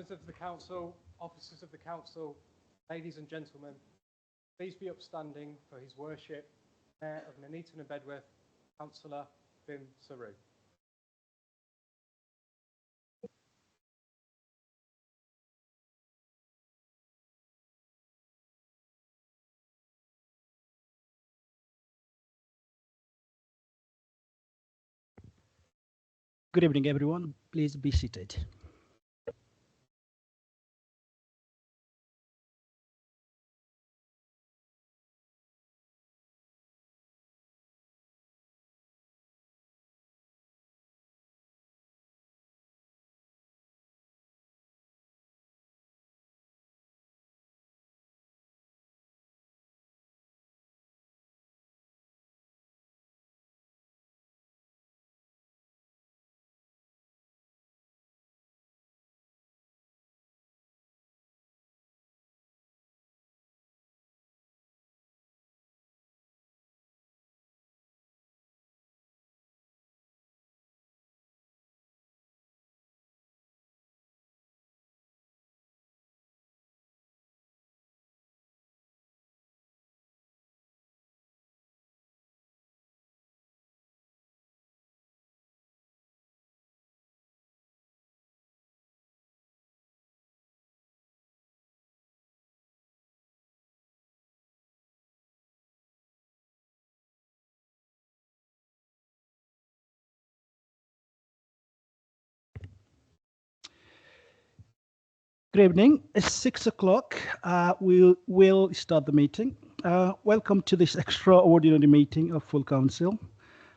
members of the council, officers of the council, ladies and gentlemen, please be upstanding for His Worship, Mayor of Nuneaton and Bedworth, Councillor Bim Saru. Good evening, everyone. Please be seated. Good evening. It's 6 o'clock. We will start the meeting. Welcome to this extraordinary meeting of Full Council.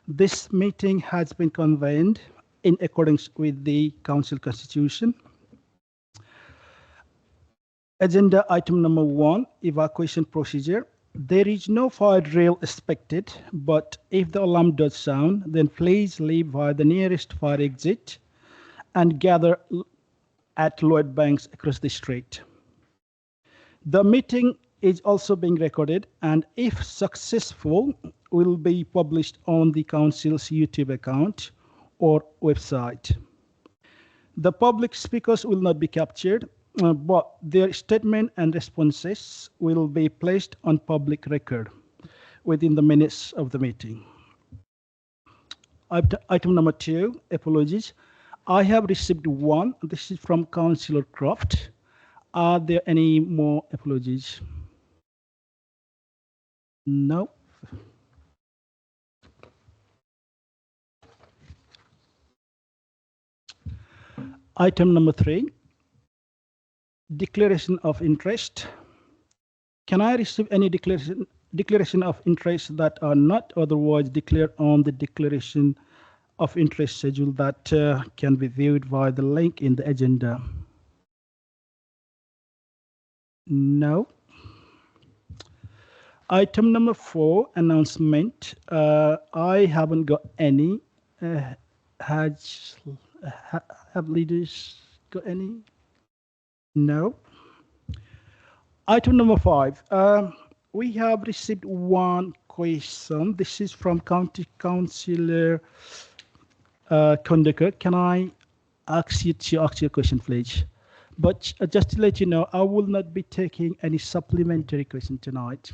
This meeting has been convened in accordance with the Council Constitution. Agenda item number 1, evacuation procedure. There is no fire drill expected, but if the alarm does sound, then please leave via the nearest fire exit and gather at Lloyd Banks across the street. The meeting is also being recorded, and if successful, will be published on the Council's YouTube account or website. The public speakers will not be captured, but their statement and responses will be placed on public record within the minutes of the meeting. Item number 2, apologies. I have received one. This is from Councillor Croft. Are there any more apologies? No. Item number 3, declaration of interest. Can I receive any declaration of interest that are not otherwise declared on the declaration of interest schedule that can be viewed via the link in the agenda? No. Item number 4, announcement. I haven't got any. Have leaders got any? No. Item number 5. We have received one question. This is from County Councillor Kondaker. Can I ask you to ask your question, please? But just to let you know, I will not be taking any supplementary question tonight.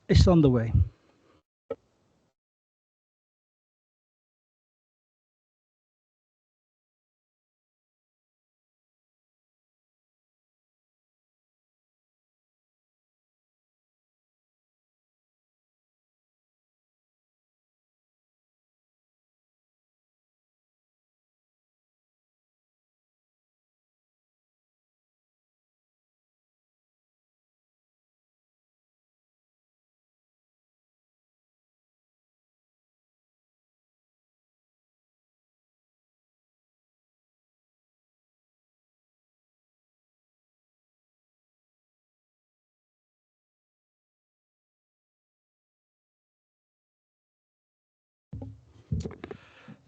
It's on the way.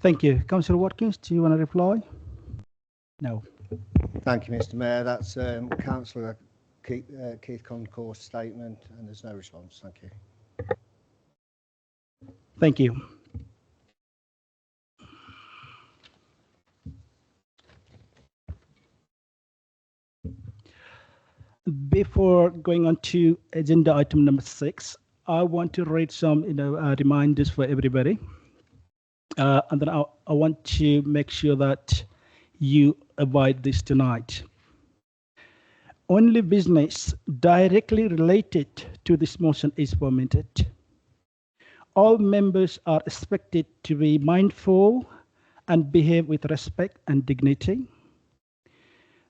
Thank you. Councillor Watkins, do you want to reply? No. Thank you, Mr. Mayor. That's Councillor Keith Concourse statement, and there's no response. Thank you. Thank you. Before going on to agenda item number 6, I want to read some, reminders for everybody. And then I want to make sure that you abide this tonight. Only business directly related to this motion is permitted. All members are expected to be mindful and behave with respect and dignity.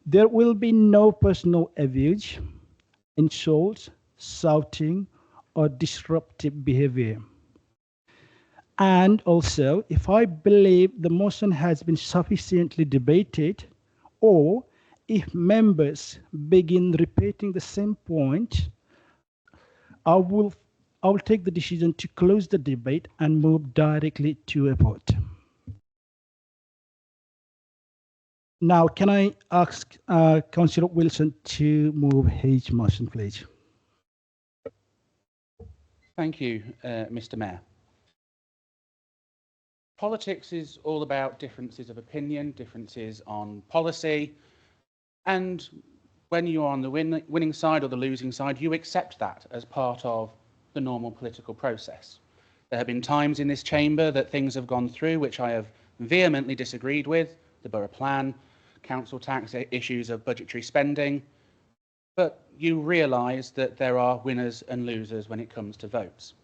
There will be no personal abuse, insults, shouting, or disruptive behavior. And also, if I believe the motion has been sufficiently debated, or if members begin repeating the same point, I will take the decision to close the debate and move directly to a vote. Now, can I ask Councillor Wilson to move his motion, please? Thank you, Mr. Mayor. Politics is all about differences of opinion, differences on policy, and when you're on the winning side or the losing side, you accept that as part of the normal political process. There have been times in this chamber that things have gone through which I have vehemently disagreed with, the borough plan, council tax, issues of budgetary spending, but you realise that there are winners and losers when it comes to votes.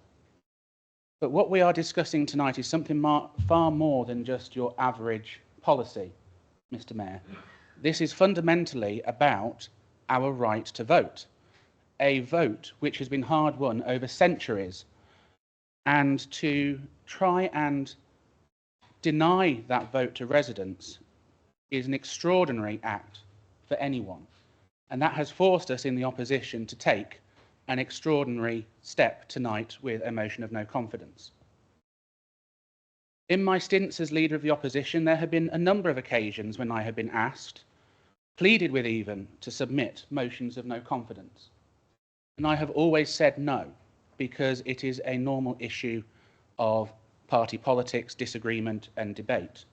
But what we are discussing tonight is something far more than just your average policy, Mr. Mayor. This is fundamentally about our right to vote, a vote which has been hard won over centuries, and to try and deny that vote to residents is an extraordinary act for anyone, and that has forced us in the opposition to take an extraordinary step tonight with a motion of no confidence. In my stints as leader of the opposition, there have been a number of occasions when I have been asked, pleaded with even, to submit motions of no confidence. And I have always said no, because it is a normal issue of party politics, disagreement and debate.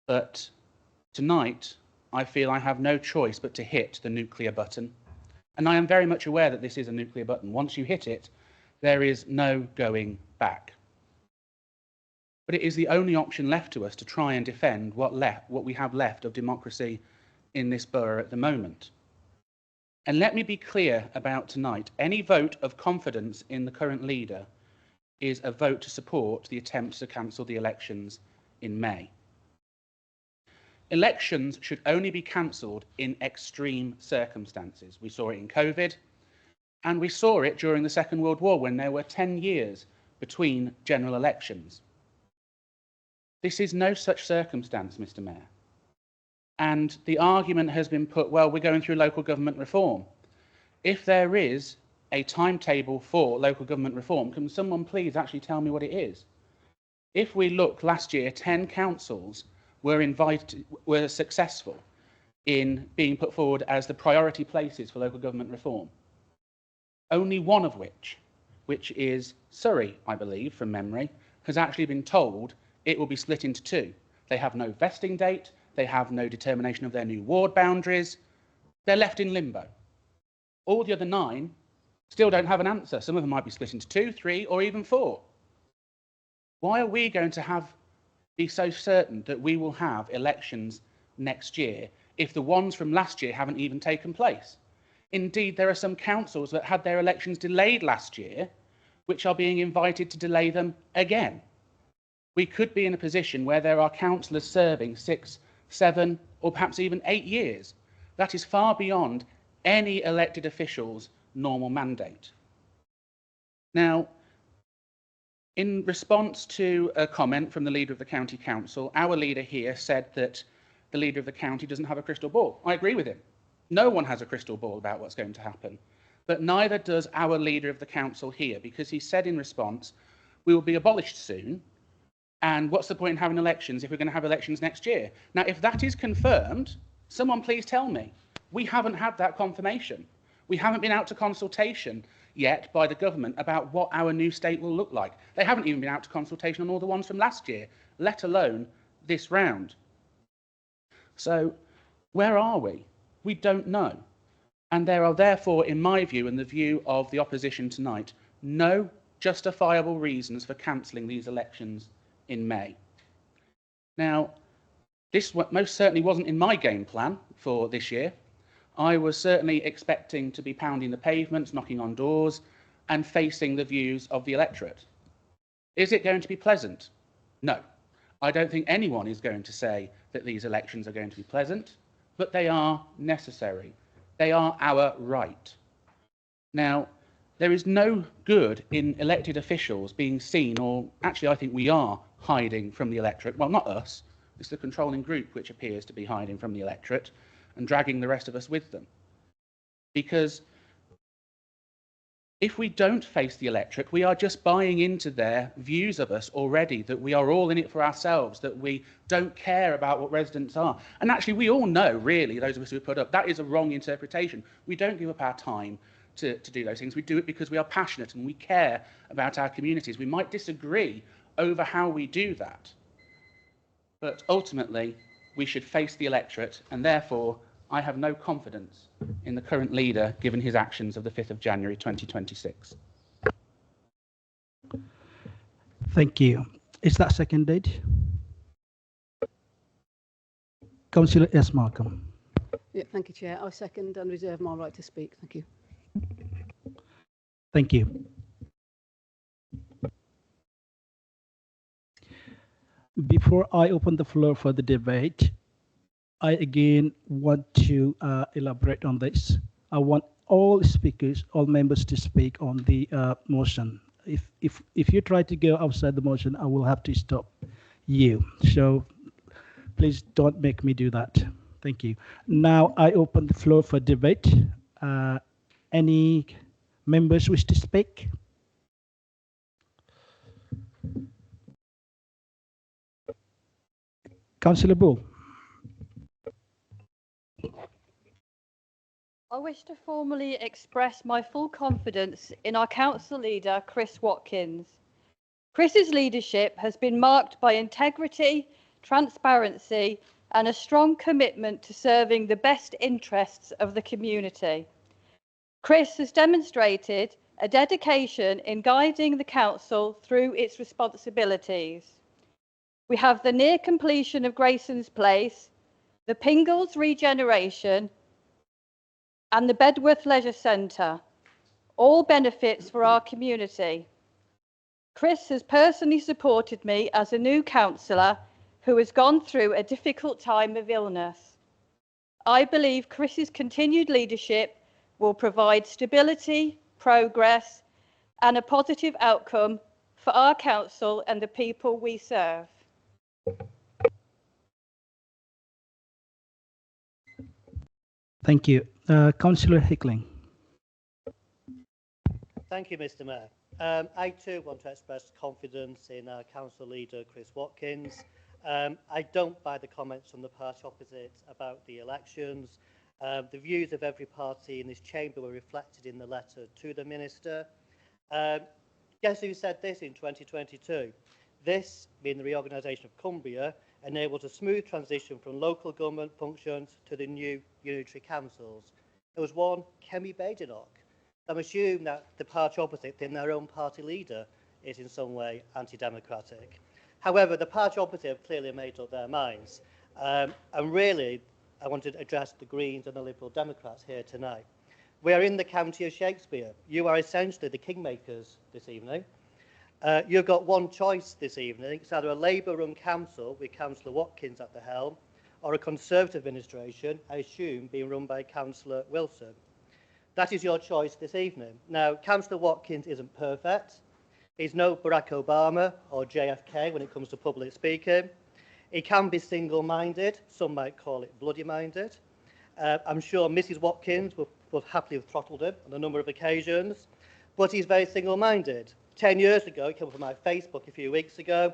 But tonight, I feel I have no choice but to hit the nuclear button. And I am very much aware that this is a nuclear button. Once you hit it, there is no going back. But it is the only option left to us to try and defend what we have left of democracy in this borough at the moment. And let me be clear about tonight. Any vote of confidence in the current leader is a vote to support the attempt to cancel the elections in May. Elections should only be cancelled in extreme circumstances. We saw it in COVID, and we saw it during the Second World War when there were 10 years between general elections. This is no such circumstance, Mr. Mayor. And the argument has been put, well, we're going through local government reform. If there is a timetable for local government reform, can someone please actually tell me what it is? If we look last year, 10 councils were successful in being put forward as the priority places for local government reform. Only one of which is Surrey, I believe, from memory, has actually been told it will be split into two. They have no vesting date, they have no determination of their new ward boundaries, they're left in limbo. All the other 9 still don't have an answer. Some of them might be split into 2, 3, or even 4. Why are we going to be so certain that we will have elections next year if the ones from last year haven't even taken place? Indeed, there are some councils that had their elections delayed last year, which are being invited to delay them again. We could be in a position where there are councillors serving 6, 7, or perhaps even 8 years. That is far beyond any elected official's normal mandate. Now, in response to a comment from the leader of the county council, our leader here said that the leader of the county doesn't have a crystal ball. I agree with him. No one has a crystal ball about what's going to happen. But neither does our leader of the council here, because he said in response, we will be abolished soon, and what's the point in having elections if we're going to have elections next year? Now, if that is confirmed, someone please tell me. We haven't had that confirmation. We haven't been out to consultation. yet by the government about what our new state will look like. They haven't even been out to consultation on all the ones from last year, let alone this round. So where are we? We don't know. And there are therefore, in my view and the view of the opposition tonight, no justifiable reasons for cancelling these elections in May. Now, this most certainly wasn't in my game plan for this year. I was certainly expecting to be pounding the pavements, knocking on doors, and facing the views of the electorate. Is it going to be pleasant? No. I don't think anyone is going to say that these elections are going to be pleasant, but they are necessary. They are our right. Now, there is no good in elected officials being seen, or actually I think we are hiding from the electorate. Well, not us. It's the controlling group which appears to be hiding from the electorate and dragging the rest of us with them. Because if we don't face the electorate, we are just buying into their views of us already, that we are all in it for ourselves, that we don't care about what residents are. And actually, we all know, really, those of us who put up, that is a wrong interpretation. We don't give up our time to do those things. We do it because we are passionate and we care about our communities. We might disagree over how we do that, but ultimately, we should face the electorate, and therefore, I have no confidence in the current leader given his actions of the 5th of January 2026. Thank you. Is that seconded? Councillor S. Markham. Yeah, thank you, Chair. I second and reserve my right to speak. Thank you. Thank you. Before I open the floor for the debate, I again want to elaborate on this. I want all speakers, all members to speak on the motion. If you try to go outside the motion, I will have to stop you. So please don't make me do that. Thank you. Now I open the floor for debate. Any members wish to speak? Councillor Bull. I wish to formally express my full confidence in our council leader, Chris Watkins. Chris's leadership has been marked by integrity, transparency, and a strong commitment to serving the best interests of the community. Chris has demonstrated a dedication in guiding the council through its responsibilities. We have the near completion of Grayson's Place, the Pingles regeneration, and the Bedworth Leisure Centre, all benefits for our community. Chris has personally supported me as a new councillor who has gone through a difficult time of illness. I believe Chris's continued leadership will provide stability, progress, and a positive outcome for our council and the people we serve. Thank you. Councillor Hickling. Thank you, Mr. Mayor. I too want to express confidence in our council leader, Chris Watkins. I don't buy the comments from the party opposite about the elections. The views of every party in this chamber were reflected in the letter to the minister. Guess who said this in 2022? This, being the reorganisation of Cumbria, enables a smooth transition from local government functions to the new unitary councils. It was one Kemi Badenoch. I'm assuming that the party opposite, in their own party leader, is in some way anti-democratic. However, the party opposite have clearly made up their minds. And really, I want to address the Greens and the Liberal Democrats here tonight. We are in the county of Shakespeare. You are essentially the kingmakers this evening. You've got one choice this evening. It's either a Labour-run council with Councillor Watkins at the helm, or a Conservative administration, I assume, being run by Councillor Wilson. That is your choice this evening. Now, Councillor Watkins isn't perfect. He's no Barack Obama or JFK when it comes to public speaking. He can be single-minded. Some might call it bloody-minded. I'm sure Mrs. Watkins would happily have throttled him on a number of occasions, but he's very single-minded. 10 years ago, it came up on my Facebook a few weeks ago,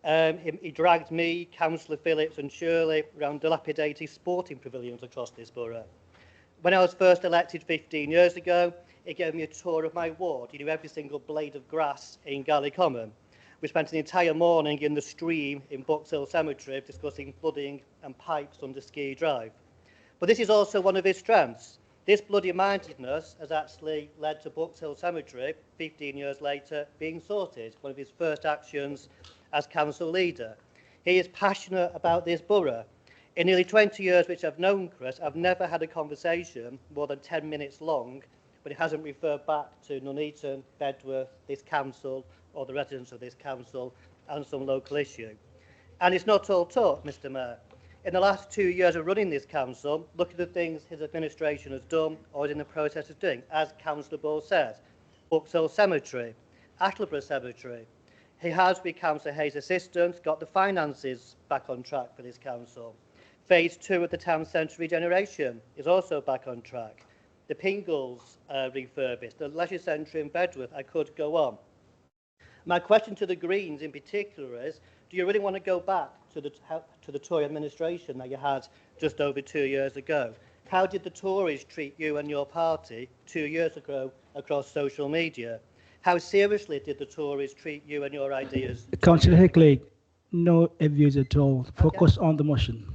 he dragged me, Councillor Phillips and Shirley around dilapidated sporting pavilions across this borough. When I was first elected 15 years ago, he gave me a tour of my ward. He knew every single blade of grass in Galley Common. We spent an entire morning in the stream in Box Hill Cemetery discussing flooding and pipes under Ski Drive. But this is also one of his strengths. This bloody-mindedness has actually led to Box Hill Cemetery, 15 years later, being sorted, one of his first actions as council leader. He is passionate about this borough. In nearly 20 years which I've known Chris, I've never had a conversation more than 10 minutes long, but it hasn't referred back to Nuneaton, Bedworth, this council, or the residents of this council, and some local issue. And it's not all talk, Mr Mayor. In the last 2 years of running this council, look at the things his administration has done or is in the process of doing. As Councillor Ball said, Box Hill Cemetery, Attleborough Cemetery. He has, with Councillor Hayes' assistance, got the finances back on track for this council. Phase 2 of the town centre regeneration is also back on track. The Pingles refurbished, the leisure centre in Bedworth, I could go on. My question to the Greens in particular is, do you really want to go back to the Tory administration that you had just over 2 years ago? How did the Tories treat you and your party 2 years ago across social media? How seriously did the Tories treat you and your ideas? Councillor Hickley, no abuse at all. Focus on the motion.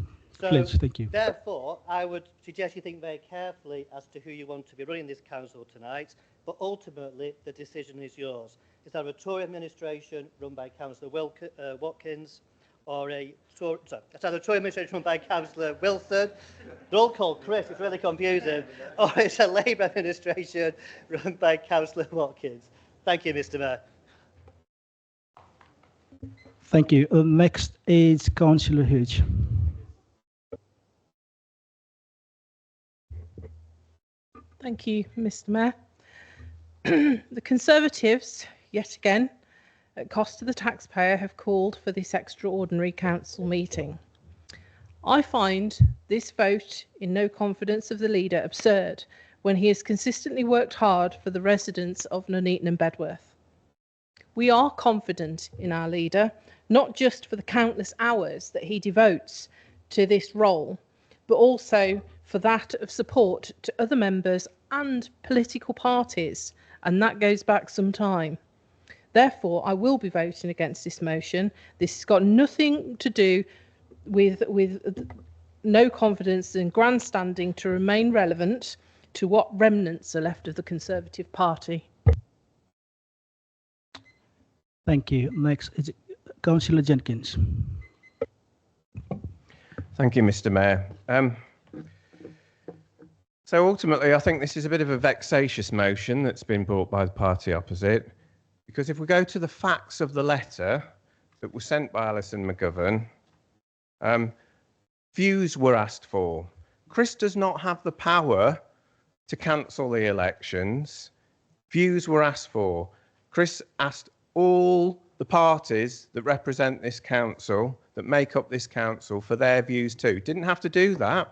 So, Please, thank you. Therefore, I would suggest you think very carefully as to who you want to be running this council tonight, but ultimately the decision is yours. Is there a Tory administration run by Councillor Watkins, or it's either a Tory administration run by Councillor Wilson, they're all called Chris, it's really confusing, or it's a Labour administration run by Councillor Watkins. Thank you, Mr Mayor. Thank you. Next is Councillor Hodge. Thank you, Mr Mayor. The Conservatives, yet again, at cost to the taxpayer, have called for this extraordinary council meeting. I find this vote in no confidence of the leader absurd when he has consistently worked hard for the residents of Nuneaton and Bedworth. We are confident in our leader, not just for the countless hours that he devotes to this role, but also for that of support to other members and political parties, and that goes back some time. Therefore, I will be voting against this motion. This has got nothing to do with no confidence in grandstanding to remain relevant to what remnants are left of the Conservative Party. Thank you. Next is Councillor Jenkins. Thank you, Mr Mayor. So ultimately, I think this is a bit of a vexatious motion that's been brought by the party opposite, because if we go to the facts of the letter that was sent by Alison McGovern, views were asked for. Chris does not have the power to cancel the elections. Views were asked for. Chris asked all the parties that represent this council, that make up this council, for their views too. Didn't have to do that,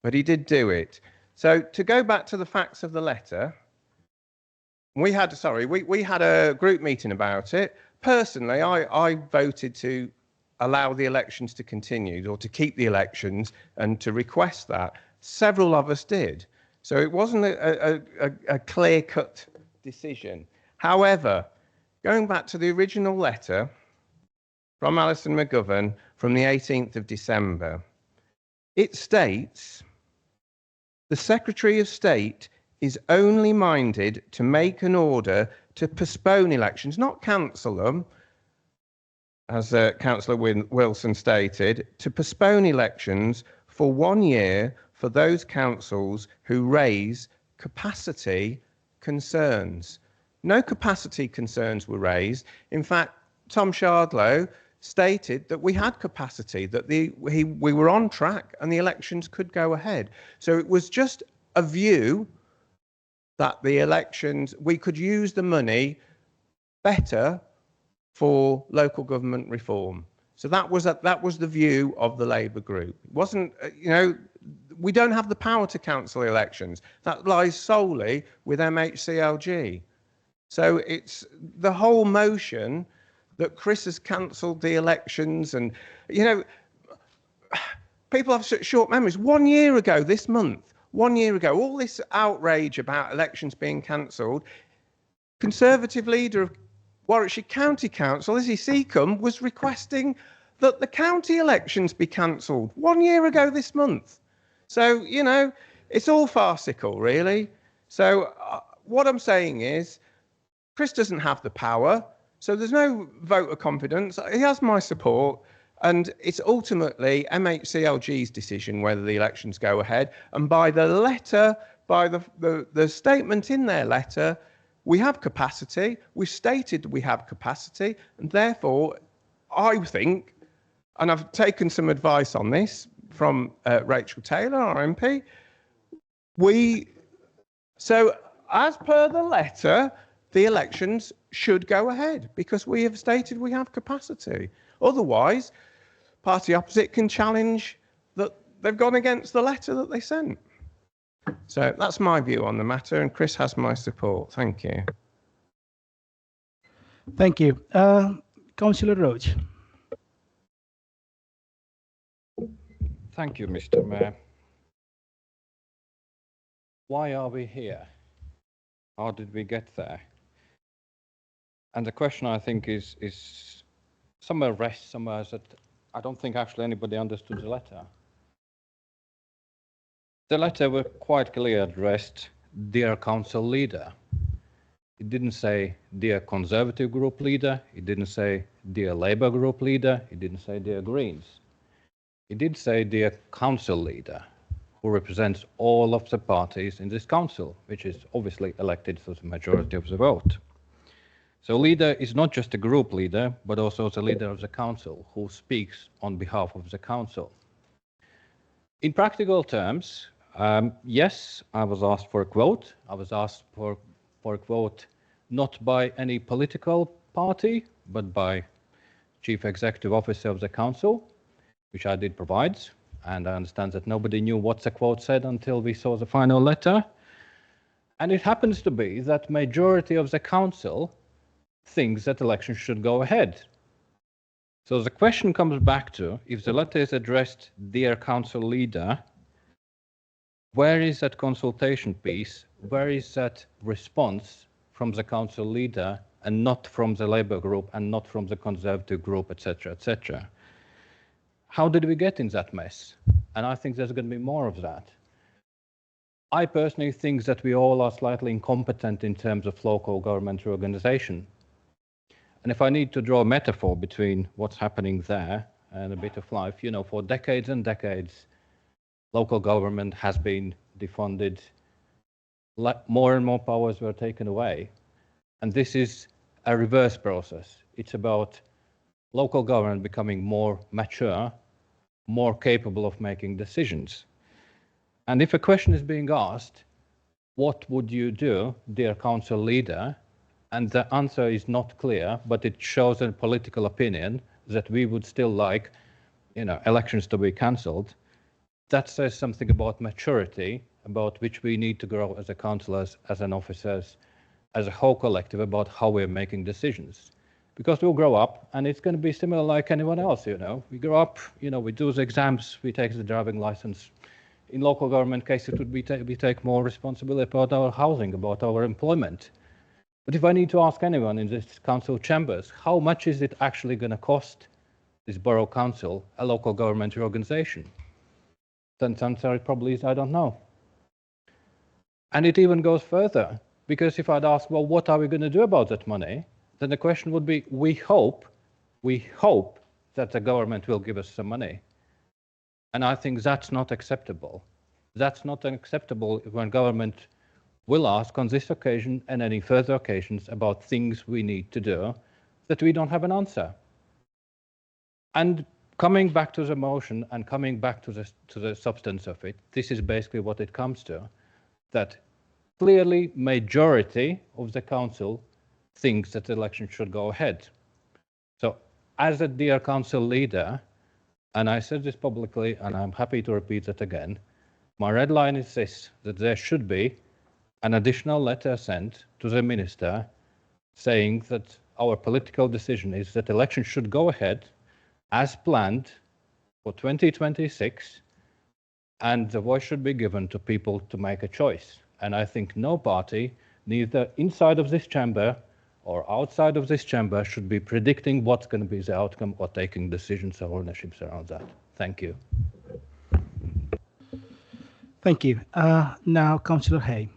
but he did do it. So to go back to the facts of the letter, we had a group meeting about it. Personally, I voted to allow the elections to continue, or to keep the elections, and to request that. Several of us did. So it wasn't a clear-cut decision. However, going back to the original letter from Alison McGovern from the 18th of December, it states, the Secretary of State is only minded to make an order to postpone elections, not cancel them, as Councillor Wilson stated, to postpone elections for 1 year for those councils who raise capacity concerns. No capacity concerns were raised. In fact, Tom Shardlow stated that we had capacity, that we were on track and the elections could go ahead. So it was just a view that the elections, we could use the money better for local government reform. So that was the view of the Labour group. It wasn't, we don't have the power to cancel elections. That lies solely with MHCLG. So it's the whole motion that Chris has cancelled the elections, and people have such short memories. 1 year ago this month, 1 year ago, all this outrage about elections being cancelled, Conservative leader of Warwickshire County Council, Lizzie Seacombe, was requesting that the county elections be cancelled 1 year ago this month. So, you know, it's all farcical, really. So what I'm saying is, Chris doesn't have the power, so there's no vote of confidence. He has my support, and it's ultimately MHCLG's decision whether the elections go ahead. And by the letter, by the statement in their letter, we have capacity. We've stated we have capacity, and therefore, I think, and I've taken some advice on this from Rachel Taylor, our MP, so as per the letter, the elections should go ahead because we have stated we have capacity. Otherwise, party opposite can challenge that they've gone against the letter that they sent. So that's my view on the matter, and Chris has my support. Thank you. Thank you. Councillor Roach. Thank you, Mr. Mayor. Why are we here? How did we get there? And the question, I think, is somewhere rests somewhere that I don't think actually anybody understood the letter. The letter was quite clearly addressed, dear council leader. It didn't say dear Conservative group leader. It didn't say dear Labour group leader. It didn't say dear Greens. It did say dear council leader, who represents all of the parties in this council, which is obviously elected for the majority of the vote. So leader is not just a group leader, but also the leader of the council, who speaks on behalf of the council. In practical terms, yes, I was asked for a quote. I was asked for a quote not by any political party, but by Chief Executive Officer of the council, which I did provide. And I understand that nobody knew what the quote said until we saw the final letter. And it happens to be that majority of the council thinks that elections should go ahead. So the question comes back to, if the letter is addressed, dear council leader, where is that consultation piece? Where is that response from the council leader and not from the Labour group and not from the Conservative group, etc., etc.? How did we get in that mess? And I think there's going to be more of that. I personally think that we all are slightly incompetent in terms of local government organization. And if I need to draw a metaphor between what's happening there and a bit of life, you know, for decades and decades, local government has been defunded, more and more powers were taken away. And this is a reverse process. It's about local government becoming more mature, more capable of making decisions. And if a question is being asked, what would you do, dear council leader? And the answer is not clear, but it shows a political opinion that we would still like, you know, elections to be cancelled. That says something about maturity, about which we need to grow as a councillors, as an officers, as a whole collective, about how we're making decisions. Because we'll grow up, and it's going to be similar like anyone else, you know. We grow up, you know, we do the exams, we take the driving license. In local government case, it would be we take more responsibility about our housing, about our employment. But if I need to ask anyone in this council chambers, how much is it actually going to cost this borough council, a local government organisation? Then the answer probably is, I don't know. And it even goes further, because if I'd ask, well, what are we going to do about that money? Then the question would be, we hope that the government will give us some money. And I think that's not acceptable. That's not acceptable when government will ask on this occasion and any further occasions about things we need to do that we don't have an answer. And coming back to the motion and coming back to the substance of it, this is basically what it comes to, that clearly majority of the council thinks that the election should go ahead. So as a dear council leader, and I said this publicly and I'm happy to repeat it again, my red line is this, that there should be an additional letter sent to the minister saying that our political decision is that elections should go ahead as planned for 2026, and the voice should be given to people to make a choice. And I think no party, neither inside of this chamber or outside of this chamber, should be predicting what's going to be the outcome or taking decisions or ownerships around that. Thank you. Thank you. Now, Councillor Hay.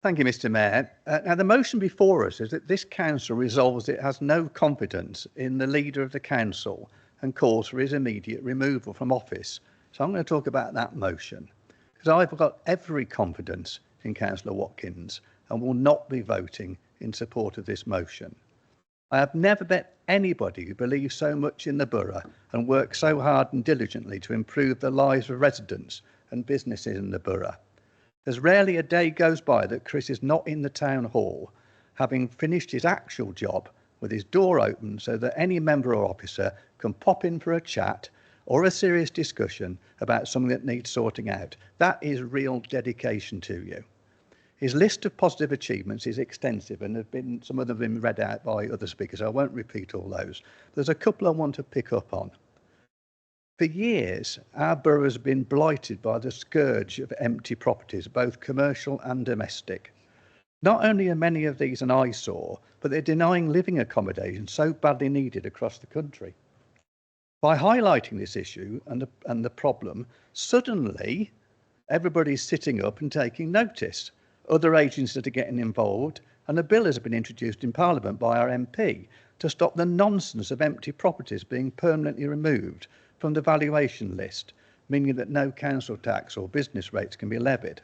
Thank you, Mr. Mayor. Now, the motion before us is that this council resolves it has no confidence in the leader of the council and calls for his immediate removal from office. So I'm going to talk about that motion, because I've got every confidence in Councillor Watkins and will not be voting in support of this motion. I have never met anybody who believes so much in the borough and works so hard and diligently to improve the lives of residents and businesses in the borough. There's rarely a day goes by that Chris is not in the town hall, having finished his actual job with his door open so that any member or officer can pop in for a chat or a serious discussion about something that needs sorting out. That is real dedication to you. His list of positive achievements is extensive, and some of them have been read out by other speakers. I won't repeat all those. There's a couple I want to pick up on. For years, our borough has been blighted by the scourge of empty properties, both commercial and domestic. Not only are many of these an eyesore, but they're denying living accommodation so badly needed across the country. By highlighting this issue and the problem, suddenly everybody's sitting up and taking notice. Other agencies are getting involved, and a bill has been introduced in Parliament by our MP to stop the nonsense of empty properties being permanently removed from the valuation list, meaning that no council tax or business rates can be levied.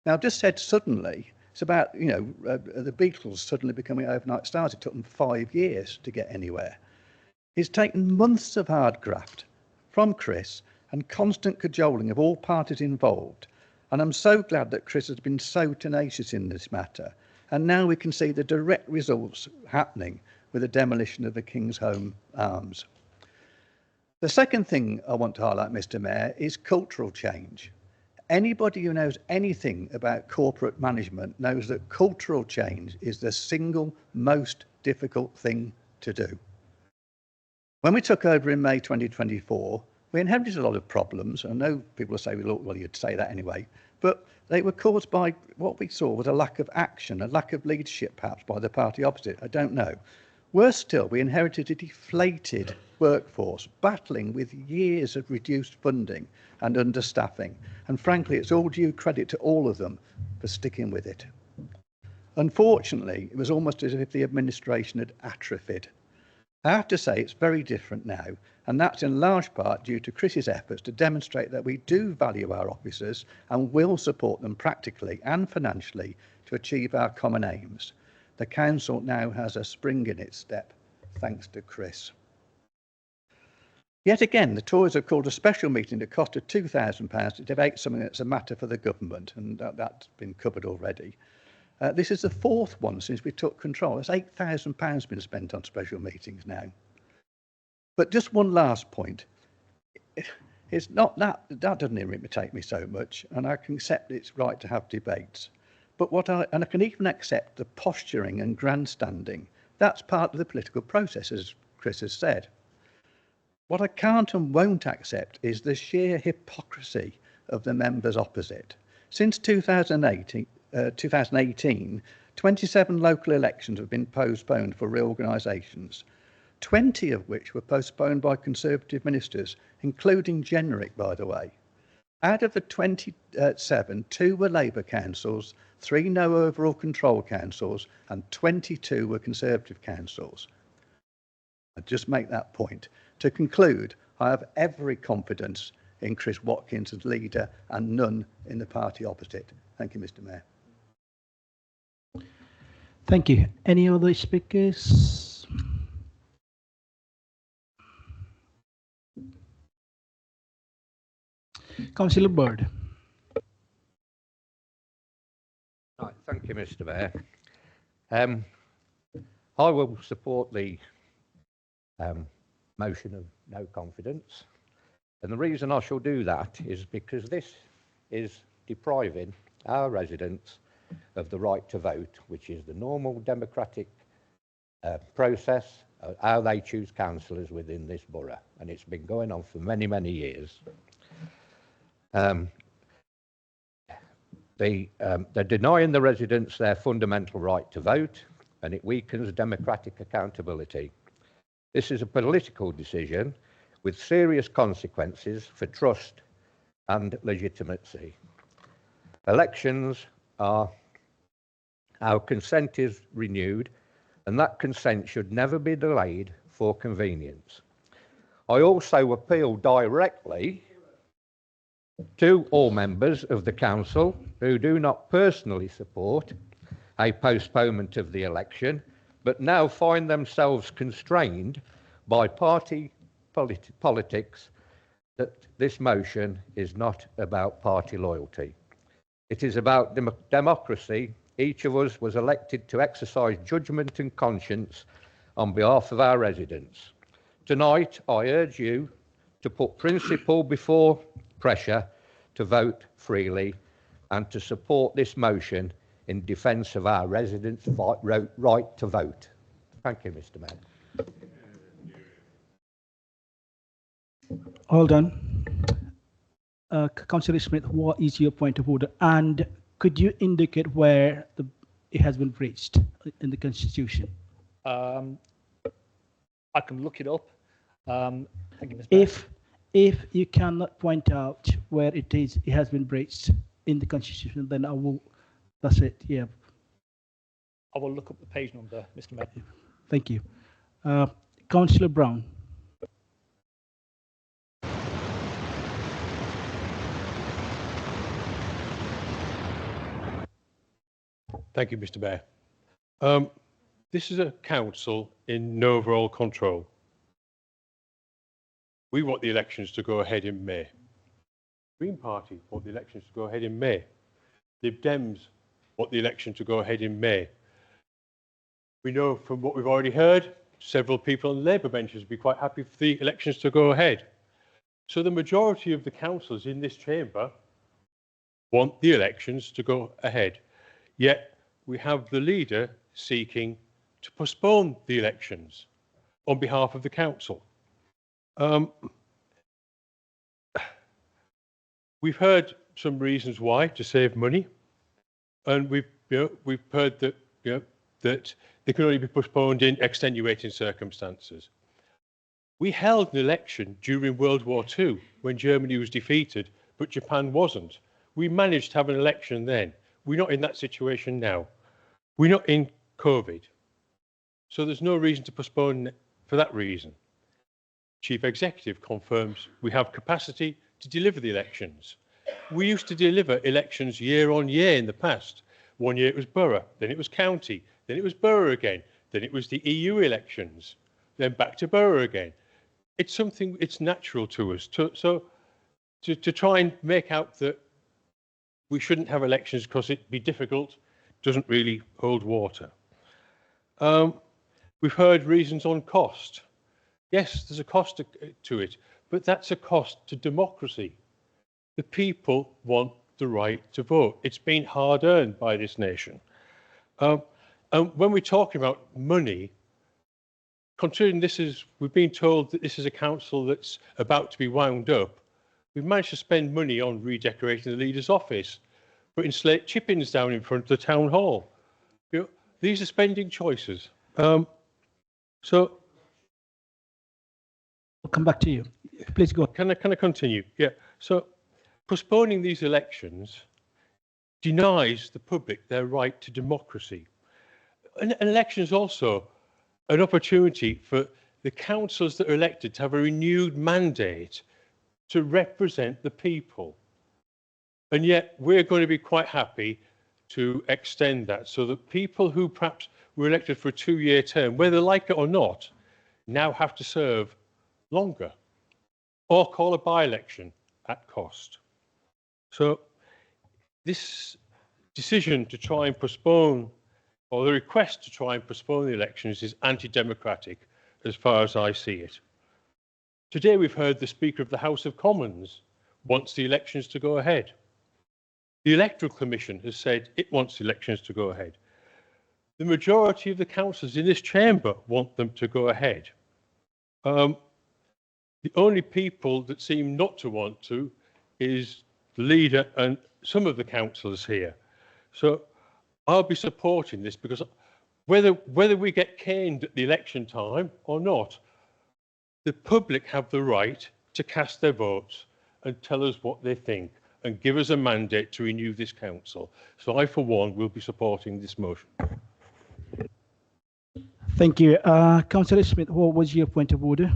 Now, I've just said suddenly, it's about, the Beatles suddenly becoming overnight stars. It took them 5 years to get anywhere. It's taken months of hard graft from Chris and constant cajoling of all parties involved. And I'm so glad that Chris has been so tenacious in this matter. And now we can see the direct results happening with the demolition of the King's Home Arms. The second thing I want to highlight, Mr. Mayor, is cultural change. Anybody who knows anything about corporate management knows that cultural change is the single most difficult thing to do. When we took over in May 2024, we inherited a lot of problems. I know people will say, well, you'd say that anyway, but they were caused by what we saw was a lack of action, a lack of leadership perhaps by the party opposite. I don't know. Worse still, we inherited a deflated workforce, battling with years of reduced funding and understaffing. And frankly, it's all due credit to all of them for sticking with it. Unfortunately, it was almost as if the administration had atrophied. I have to say it's very different now, and that's in large part due to Chris's efforts to demonstrate that we do value our officers and will support them practically and financially to achieve our common aims. The council now has a spring in its step, thanks to Chris. Yet again, the Tories have called a special meeting at a cost of £2,000 to debate something that's a matter for the government, and that's been covered already. This is the fourth one since we took control. There's £8,000 been spent on special meetings now. But just one last point. It's not that doesn't irritate me so much, and I can accept it's right to have debates. But I can even accept the posturing and grandstanding. That's part of the political process, as Chris has said. What I can't and won't accept is the sheer hypocrisy of the members opposite. Since 2018, 27 local elections have been postponed for reorganisations, 20 of which were postponed by Conservative ministers, including Generic, by the way. Out of the 27, 2 were Labour councils, 3 no overall control councils, and 22 were Conservative councils. I'll just make that point. To conclude, I have every confidence in Chris Watkins as leader and none in the party opposite. Thank you, Mr. Mayor. Thank you. Any other speakers? Councillor Bird. Right, thank you, Mr. Mayor. I will support the motion of no confidence. And the reason I shall do that is because this is depriving our residents of the right to vote, which is the normal democratic process how they choose councillors within this borough, and it's been going on for many, many years. They're denying the residents their fundamental right to vote, and it weakens democratic accountability. This is a political decision with serious consequences for trust and legitimacy. Elections are, our consent is renewed, and that consent should never be delayed for convenience. I also appeal directly to all members of the council who do not personally support a postponement of the election, but now find themselves constrained by party politics, that this motion is not about party loyalty. It is about democracy. Each of us was elected to exercise judgment and conscience on behalf of our residents. Tonight, I urge you to put principle before pressure, to vote freely, and to support this motion in defence of our residents' right to vote. Thank you, Mr. Mayor. All done. Councillor Smith, what is your point of order? And could you indicate where it has been breached in the Constitution? I can look it up. Thank you, Mr. Mayor. If you cannot point out where it has been breached in the Constitution, then I will. That's it. Yeah. I will look up the page number, Mr. Mayor. Thank you, Councillor Brown. Thank you, Mr. Mayor. This is a council in no overall control. We want the elections to go ahead in May. Green Party want the elections to go ahead in May. Lib Dems want the election to go ahead in May. We know from what we've already heard, several people on Labour benches would be quite happy for the elections to go ahead. So the majority of the councillors in this chamber want the elections to go ahead. Yet we have the leader seeking to postpone the elections on behalf of the council. We've heard some reasons why, to save money, and we've heard that that they can only be postponed in extenuating circumstances. We held an election during World War II when Germany was defeated, but Japan wasn't. We managed to have an election then. We're not in that situation now. We're not in COVID. So there's no reason to postpone for that reason. Chief Executive confirms we have capacity to deliver the elections. We used to deliver elections year on year in the past. 1 year it was borough, then it was county, then it was borough again, then it was the EU elections, then back to borough again. It's something, it's natural to us. To try and make out that we shouldn't have elections because it'd be difficult doesn't really hold water. We've heard reasons on cost. Yes, there's a cost to it, but that's a cost to democracy. The people want the right to vote. It's been hard earned by this nation. And when we're talking about money, considering we've been told that this is a council that's about to be wound up, we've managed to spend money on redecorating the leader's office, putting slate chip-ins down in front of the town hall. These are spending choices. So I'll come back to you. Please go. Can I continue? Yeah. So postponing these elections denies the public their right to democracy. An election is also an opportunity for the councillors that are elected to have a renewed mandate to represent the people. And yet we're going to be quite happy to extend that so that people who perhaps were elected for a 2-year term, whether they like it or not, now have to serve longer or call a by-election at cost. So this decision to try and postpone, or the request to try and postpone the elections, is anti-democratic as far as I see it. Today we've heard the Speaker of the House of Commons wants the elections to go ahead. The Electoral Commission has said it wants the elections to go ahead. the majority of the councillors in this chamber want them to go ahead. The only people that seem not to want to is the leader and some of the councillors here. So I'll be supporting this because whether we get caned at the election time or not, the public have the right to cast their votes and tell us what they think and give us a mandate to renew this council. So I, for one, will be supporting this motion. Thank you. Councillor Smith, what was your point of order?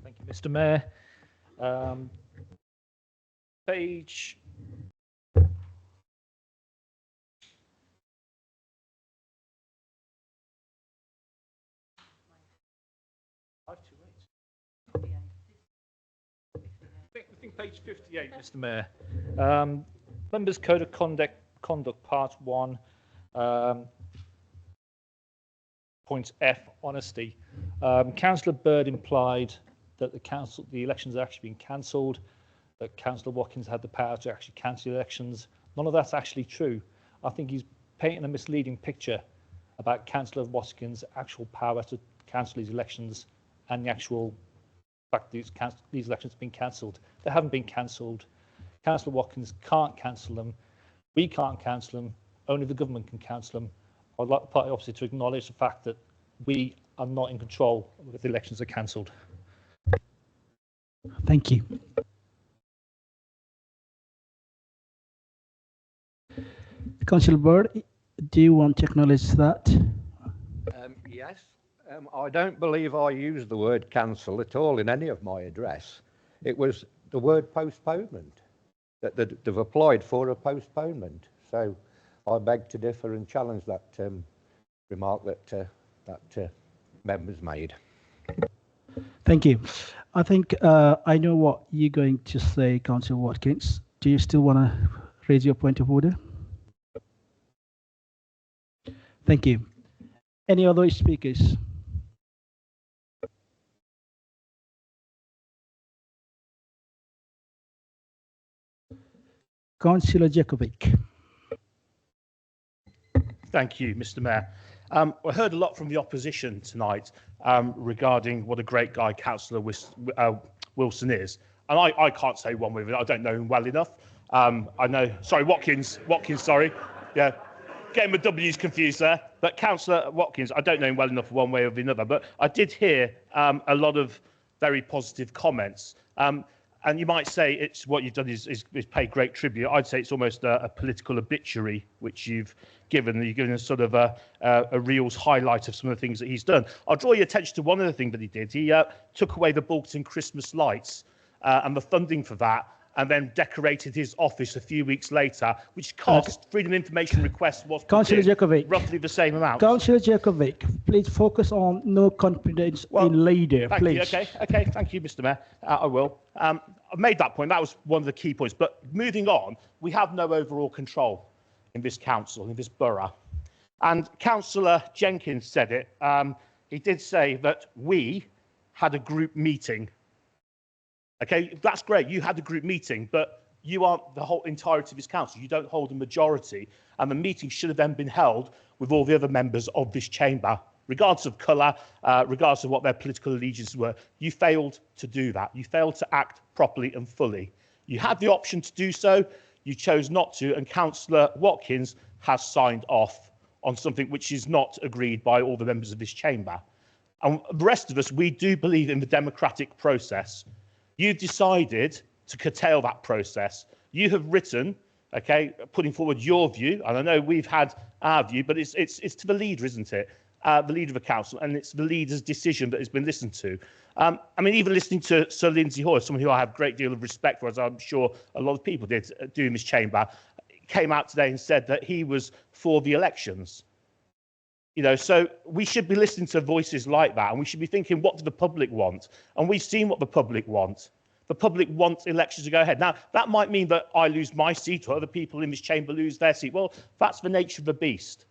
Thank you, Mr. Mayor. Page. I think page 58, Mr. Mayor. Members' Code of Conduct, Part 1, point F, honesty. Councillor Bird implied that the elections had actually been cancelled, that Councillor Watkins had the power to actually cancel the elections. None of that's actually true. I think he's painting a misleading picture about Councillor Watkins' actual power to cancel these elections and the actual fact that these elections have been cancelled. They haven't been cancelled. Councillor Watkins can't cancel them. We can't cancel them. Only the government can cancel them. I'd like the party officer to acknowledge the fact that we are not in control if the elections are cancelled. Thank you. Councillor Bird, do you want to acknowledge that? Yes. I don't believe I used the word cancel at all in any of my address. It was the word postponement, that they've applied for a postponement. So I beg to differ and challenge that remark that members made. Thank you. I think I know what you're going to say, Councillor Watkins. Do you still want to raise your point of order? Thank you. Any other speakers? Councillor Jakovic. Thank you, Mr. Mayor. I heard a lot from the opposition tonight regarding what a great guy Councillor Wilson is. And I can't say one way or the other. I don't know him well enough. I know, sorry, Watkins, sorry. Yeah, getting my W's confused there. But Councillor Watkins, I don't know him well enough one way or the other. But I did hear a lot of very positive comments. And you might say it's what you've done is pay great tribute. I'd say it's almost a political obituary, which you've given. You've given a sort of a reels highlight of some of the things that he's done. I'll draw your attention to one of the things that he did. He took away the Bolton Christmas lights and the funding for that, and then decorated his office a few weeks later, which cost Freedom of Information request was roughly the same amount. Councillor Jakovic, please focus on no confidence in leader, please. You. Okay, thank you, Mr. Mayor. I will. I've made that point. That was one of the key points. But moving on, we have no overall control in this council, in this borough. And Councillor Jenkins said it. He did say that we had a group meeting. Okay, that's great. You had a group meeting, but you aren't the whole entirety of this council. You don't hold a majority, and the meeting should have then been held with all the other members of this chamber, regardless of colour, regardless of what their political allegiances were. You failed to do that. You failed to act properly and fully. You had the option to do so. You chose not to, and Councillor Watkins has signed off on something which is not agreed by all the members of this chamber. And the rest of us, we do believe in the democratic process. You've decided to curtail that process. You have written, okay, putting forward your view, and I know we've had our view, but it's to the leader, isn't it? The leader of the council, and it's the leader's decision that has been listened to. I mean, even listening to Sir Lindsay Hoyle, someone who I have a great deal of respect for, as I'm sure a lot of people did do in this chamber, came out today and said that he was for the elections. You know, so we should be listening to voices like that, and we should be thinking, what do the public want? And we've seen what the public want. The public want elections to go ahead. Now, that might mean that I lose my seat or other people in this chamber lose their seat. Well, that's the nature of the beast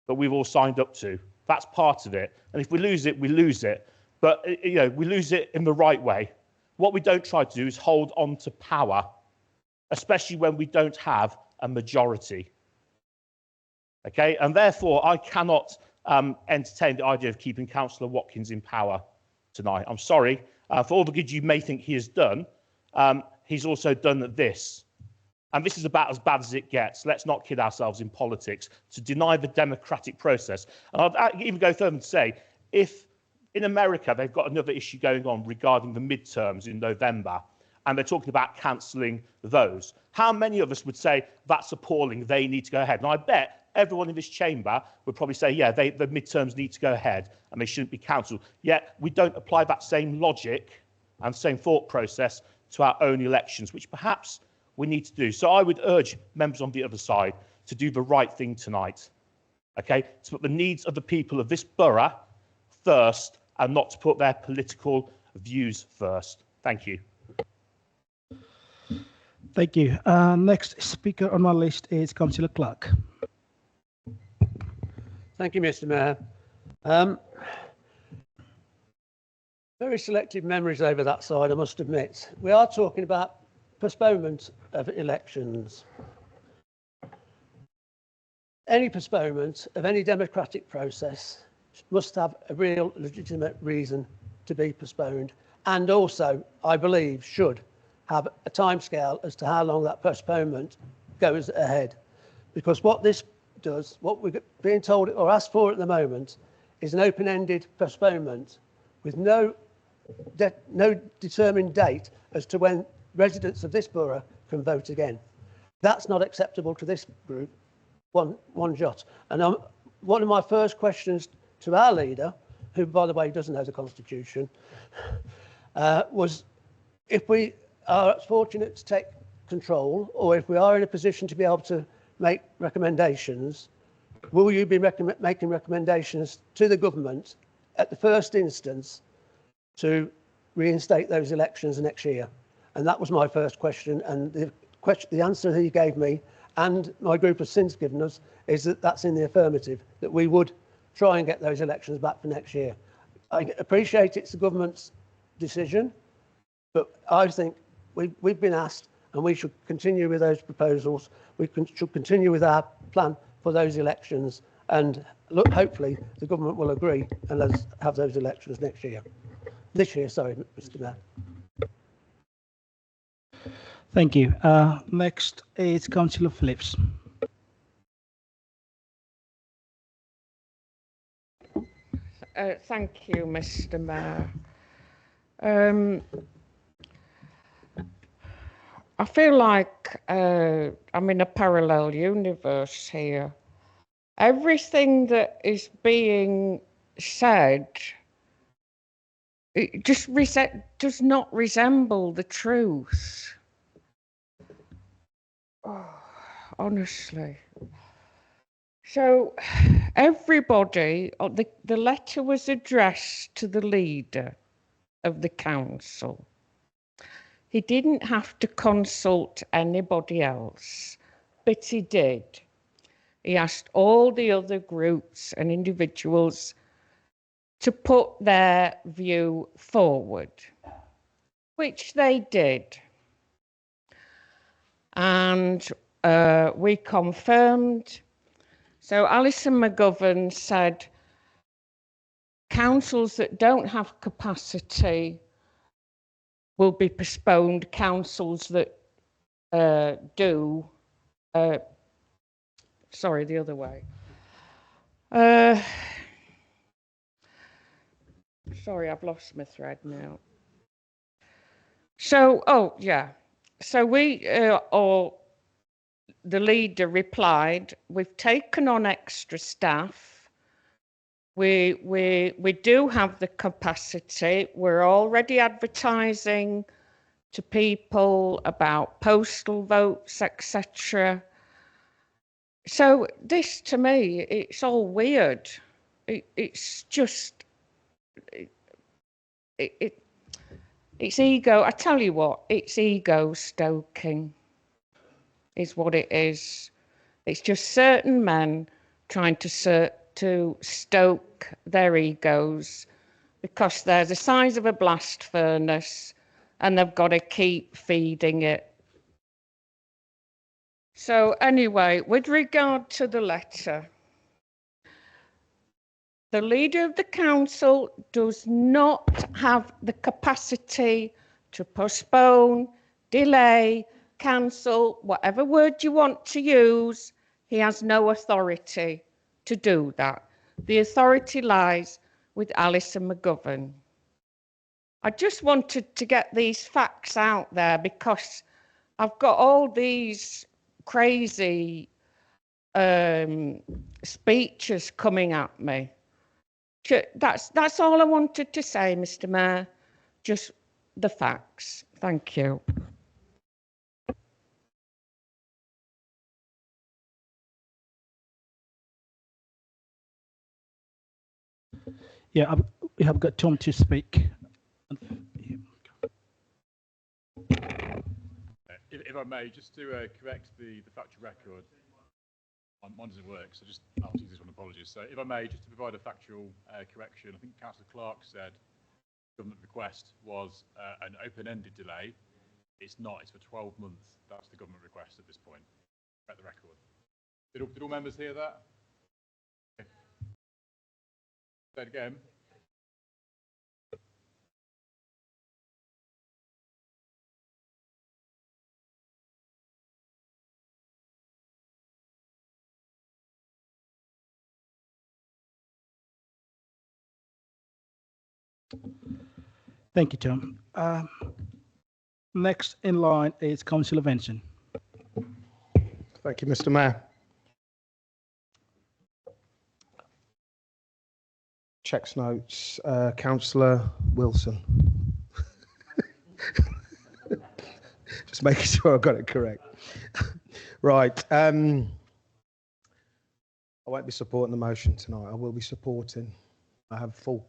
that we've all signed up to. That's part of it. And if we lose it, we lose it. But, you know, we lose it in the right way. What we don't try to do is hold on to power, especially when we don't have a majority. Okay, and therefore I cannot entertain the idea of keeping Councillor Watkins in power tonight. I'm sorry. For all the good you may think he has done, he's also done this. And this is about as bad as it gets. Let's not kid ourselves in politics to deny the democratic process. And I'd even go further and say, if in America they've got another issue going on regarding the midterms in November, and they're talking about cancelling those, how many of us would say that's appalling, they need to go ahead? And I bet everyone in this chamber would probably say, yeah, the midterms need to go ahead and they shouldn't be cancelled. Yet we don't apply that same logic and same thought process to our own elections, which perhaps we need to do. So I would urge members on the other side to do the right thing tonight, okay? To put the needs of the people of this borough first and not to put their political views first. Thank you. Thank you. Next speaker on my list is Councillor Clark. Thank you, Mr. Mayor. Very selective memories over that side, I must admit. We are talking about postponement of elections. Any postponement of any democratic process must have a real legitimate reason to be postponed, and also, I believe, should have a timescale as to how long that postponement goes ahead. Because what this does, what we're being told or asked for at the moment, is an open-ended postponement with no determined date as to when residents of this borough can vote again. That's not acceptable to this group, one jot. And one of my first questions to our leader, who, by the way, doesn't know the Constitution, was if we are fortunate to take control, or if we are in a position to be able to make recommendations, will you be making recommendations to the government at the first instance to reinstate those elections next year? And that was my first question, and the answer that he gave me and my group has since given us is that that's in the affirmative, that we would try and get those elections back for next year. I appreciate it's the government's decision, but I think we've been asked and we should continue with those proposals. We should continue with our plan for those elections, and look, hopefully the government will agree and let's have those elections next year. This year, sorry, Mr. Mayor. Thank you. Next is Councillor Phillips. Thank you, Mr. Mayor. I feel like I'm in a parallel universe here. Everything that is being said, it just does not resemble the truth. Oh, honestly. So everybody, the letter was addressed to the leader of the council. He didn't have to consult anybody else, but he did. He asked all the other groups and individuals to put their view forward, which they did. And we confirmed. So Alison McGovern said, councils that don't have capacity will be postponed. Councils that do, sorry, the other way. Sorry, I've lost my thread now. So, oh yeah. So we, or the leader replied, we've taken on extra staff. We do have the capacity. We're already advertising to people about postal votes, etc. So this, to me, it's all weird. It's just, it's ego. I tell you what, it's ego stoking is what it is. It's just certain men trying to stoke their egos because they're the size of a blast furnace and they've got to keep feeding it. So anyway, with regard to the letter, The leader of the council does not have the capacity to postpone, delay, cancel, whatever word you want to use. He has no authority to do that. The authority lies with Alison McGovern. I just wanted to get these facts out there because I've got all these crazy speeches coming at me. That's all I wanted to say, Mr. Mayor. Just the facts. Thank you. Yeah, we have got Tom to speak. If I may, just to correct the factual record, mine doesn't work, so just I'll use this one. Apologies. So, if I may, just to provide a factual correction, I think Councillor Clark said government request was an open-ended delay. It's not. It's for 12 months. That's the government request at this point. Correct the record. Did all members hear that? Okay. Say it again. Thank you, Tom. Next in line is Councillor Benson. Thank you, Mr. Mayor. Checks notes, Councillor Wilson. Just making sure I got it correct. Right. I won't be supporting the motion tonight. I will be supporting. I have full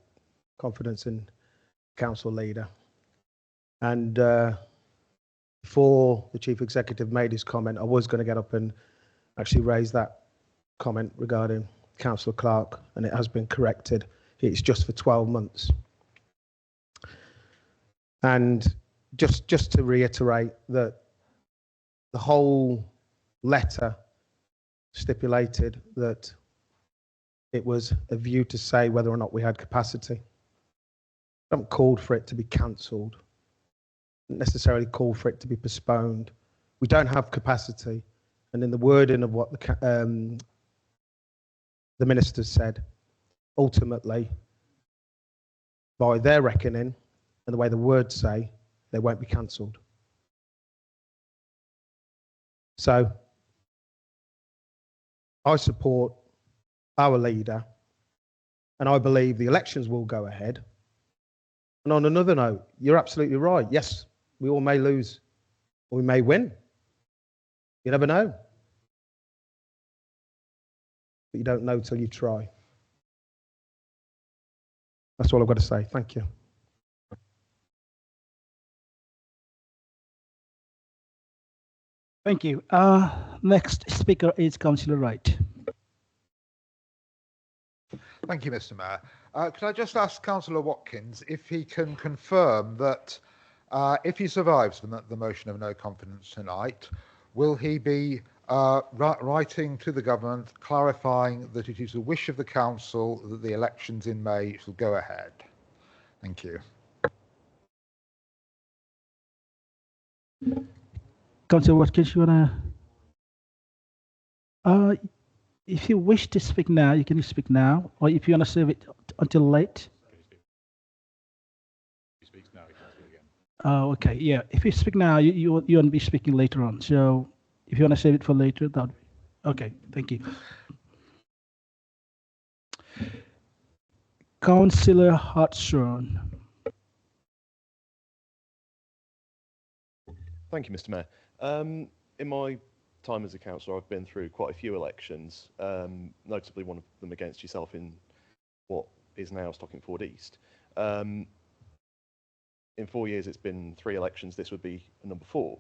confidence in council leader. And before the chief executive made his comment, I was going to get up and actually raise that comment regarding Councillor Clark, and it has been corrected. It's just for 12 months. And just to reiterate that the whole letter stipulated that it was a view to say whether or not we had capacity. I haven't called for it to be cancelled, not necessarily called for it to be postponed. We don't have capacity, and in the wording of what the minister said, ultimately, by their reckoning and the way the words say, they won't be cancelled. So I support our leader, and I believe the elections will go ahead. And on another note, you're absolutely right. Yes, we all may lose, or we may win. You never know. But you don't know till you try. That's all I've got to say. Thank you. Thank you. Next speaker is Councillor Wright. Thank you, Mr. Mayor. Could I just ask Councillor Watkins if he can confirm that if he survives the motion of no confidence tonight, will he be writing to the government clarifying that it is the wish of the council that the elections in May shall go ahead? Thank you. Councillor Watkins, you wanna? If you wish to speak now, you can speak now, or if you want to save it until late. He speaks now, he can't speak again. Oh, okay, yeah. If you speak now, you won't be speaking later on. So if you want to save it for later, that would be okay. Thank you. Councillor Hartshorn. Thank you, Mr. Mayor. In my time as a councillor, I've been through quite a few elections, notably one of them against yourself in what is now Stockingford East. In 4 years, it's been 3 elections. This would be number 4,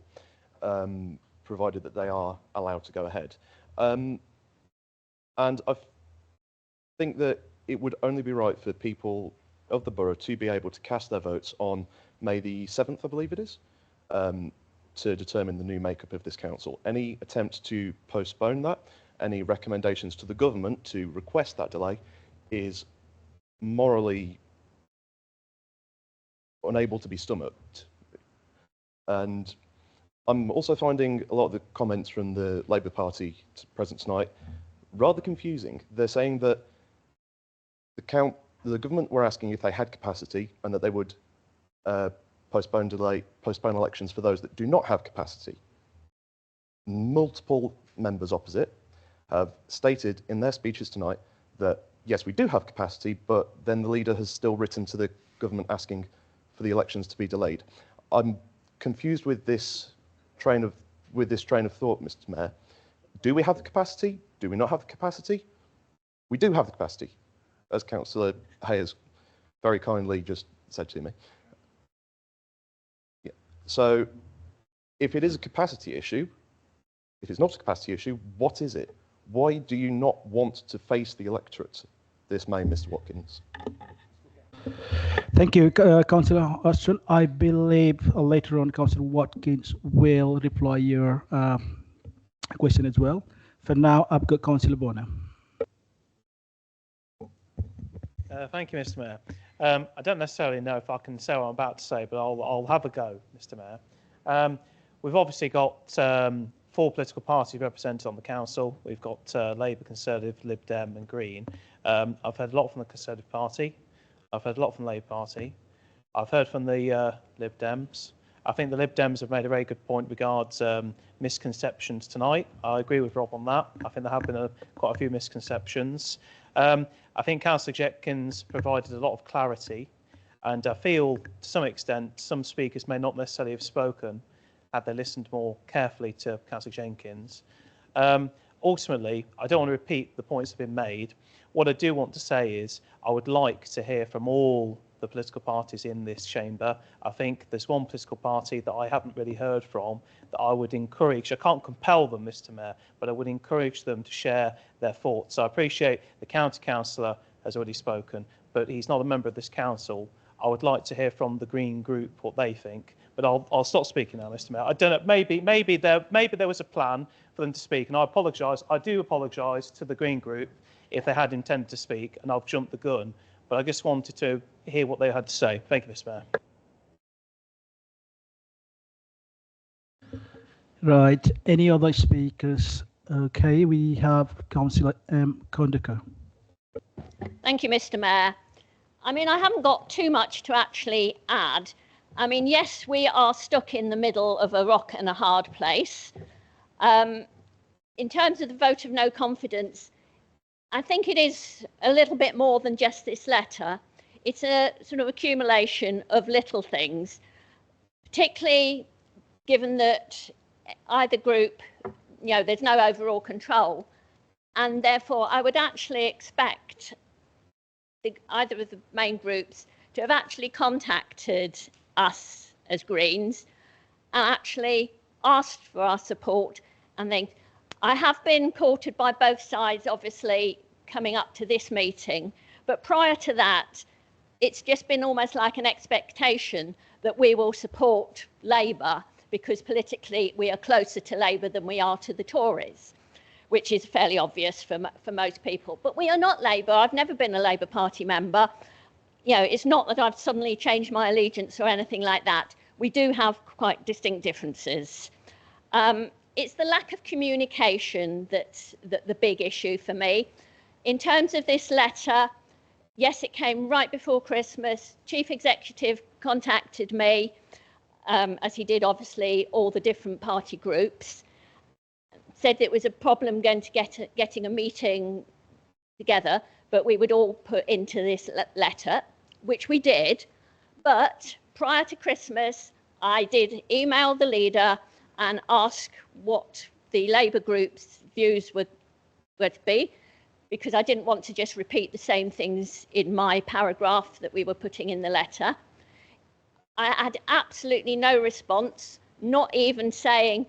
provided that they are allowed to go ahead. And I think that it would only be right for people of the borough to be able to cast their votes on May the 7th, I believe it is, to determine the new makeup of this council. Any attempt to postpone that, any recommendations to the government to request that delay is morally unable to be stomached. And I'm also finding a lot of the comments from the Labour Party present tonight rather confusing. They're saying that the government were asking if they had capacity and that they would postpone elections for those that do not have capacity. Multiple members opposite have stated in their speeches tonight that yes, we do have capacity, but then the leader has still written to the government asking for the elections to be delayed. I'm confused with this train of thought, Mr. Mayor. Do we have the capacity? Do we not have the capacity? We do have the capacity, as Councillor Hayes very kindly just said to me. Yeah. So, if it is a capacity issue, if it's not a capacity issue, what is it? Why do you not want to face the electorate this May, Mr. Watkins? Thank you, Councillor Austin. I believe later on Councillor Watkins will reply your question as well. For now, I've got Councillor Bonner. Thank you, Mr. Mayor. I don't necessarily know if I can say what I'm about to say, but I'll have a go, Mr. Mayor. We've obviously got 4 political parties represented on the council. We've got Labour, Conservative, Lib Dem and Green. I've heard a lot from the Conservative Party. I've heard a lot from the Labour Party. I've heard from the Lib Dems. I think the Lib Dems have made a very good point regards misconceptions tonight. I agree with Rob on that. I think there have been quite a few misconceptions. I think Councillor Jenkins provided a lot of clarity, and I feel to some extent some speakers may not necessarily have spoken had they listened more carefully to Councillor Jenkins. Ultimately, I don't want to repeat the points that have been made. What I do want to say is I would like to hear from all the political parties in this chamber. I think there's one political party that I haven't really heard from that I would encourage. I can't compel them, Mr. Mayor, but I would encourage them to share their thoughts. So I appreciate the county councillor has already spoken, but he's not a member of this council. I would like to hear from the Green Group what they think. But I'll stop speaking now, Mr. Mayor. I don't know. Maybe there was a plan for them to speak, and I apologise. I do apologise to the Green Group if they had intended to speak, and I've jumped the gun. But I just wanted to hear what they had to say. Thank you, Mr. Mayor. Right. Any other speakers? Okay, we have Councillor Kondaka. Thank you, Mr. Mayor. I mean, I haven't got too much to actually add. I mean, yes, we are stuck in the middle of a rock and a hard place. In terms of the vote of no confidence, I think it is a little bit more than just this letter. It's a sort of accumulation of little things, particularly given that either group, you know, there's no overall control. And therefore, I would actually expect either of the main groups to have actually contacted us as Greens and actually asked for our support. And then I have been courted by both sides, obviously, coming up to this meeting. But prior to that, it's just been almost like an expectation that we will support Labour because politically we are closer to Labour than we are to the Tories, which is fairly obvious for most people. But we are not Labour. I've never been a Labour Party member. You know, it's not that I've suddenly changed my allegiance or anything like that. We do have quite distinct differences. It's the lack of communication that's the big issue for me. In terms of this letter, yes, it came right before Christmas. Chief Executive contacted me, as he did obviously all the different party groups, said it was a problem going to getting a meeting together, but we would all put into this letter, which we did. But prior to Christmas, I did email the leader and ask what the Labour group's views would be, because I didn't want to just repeat the same things in my paragraph that we were putting in the letter. I had absolutely no response, not even saying,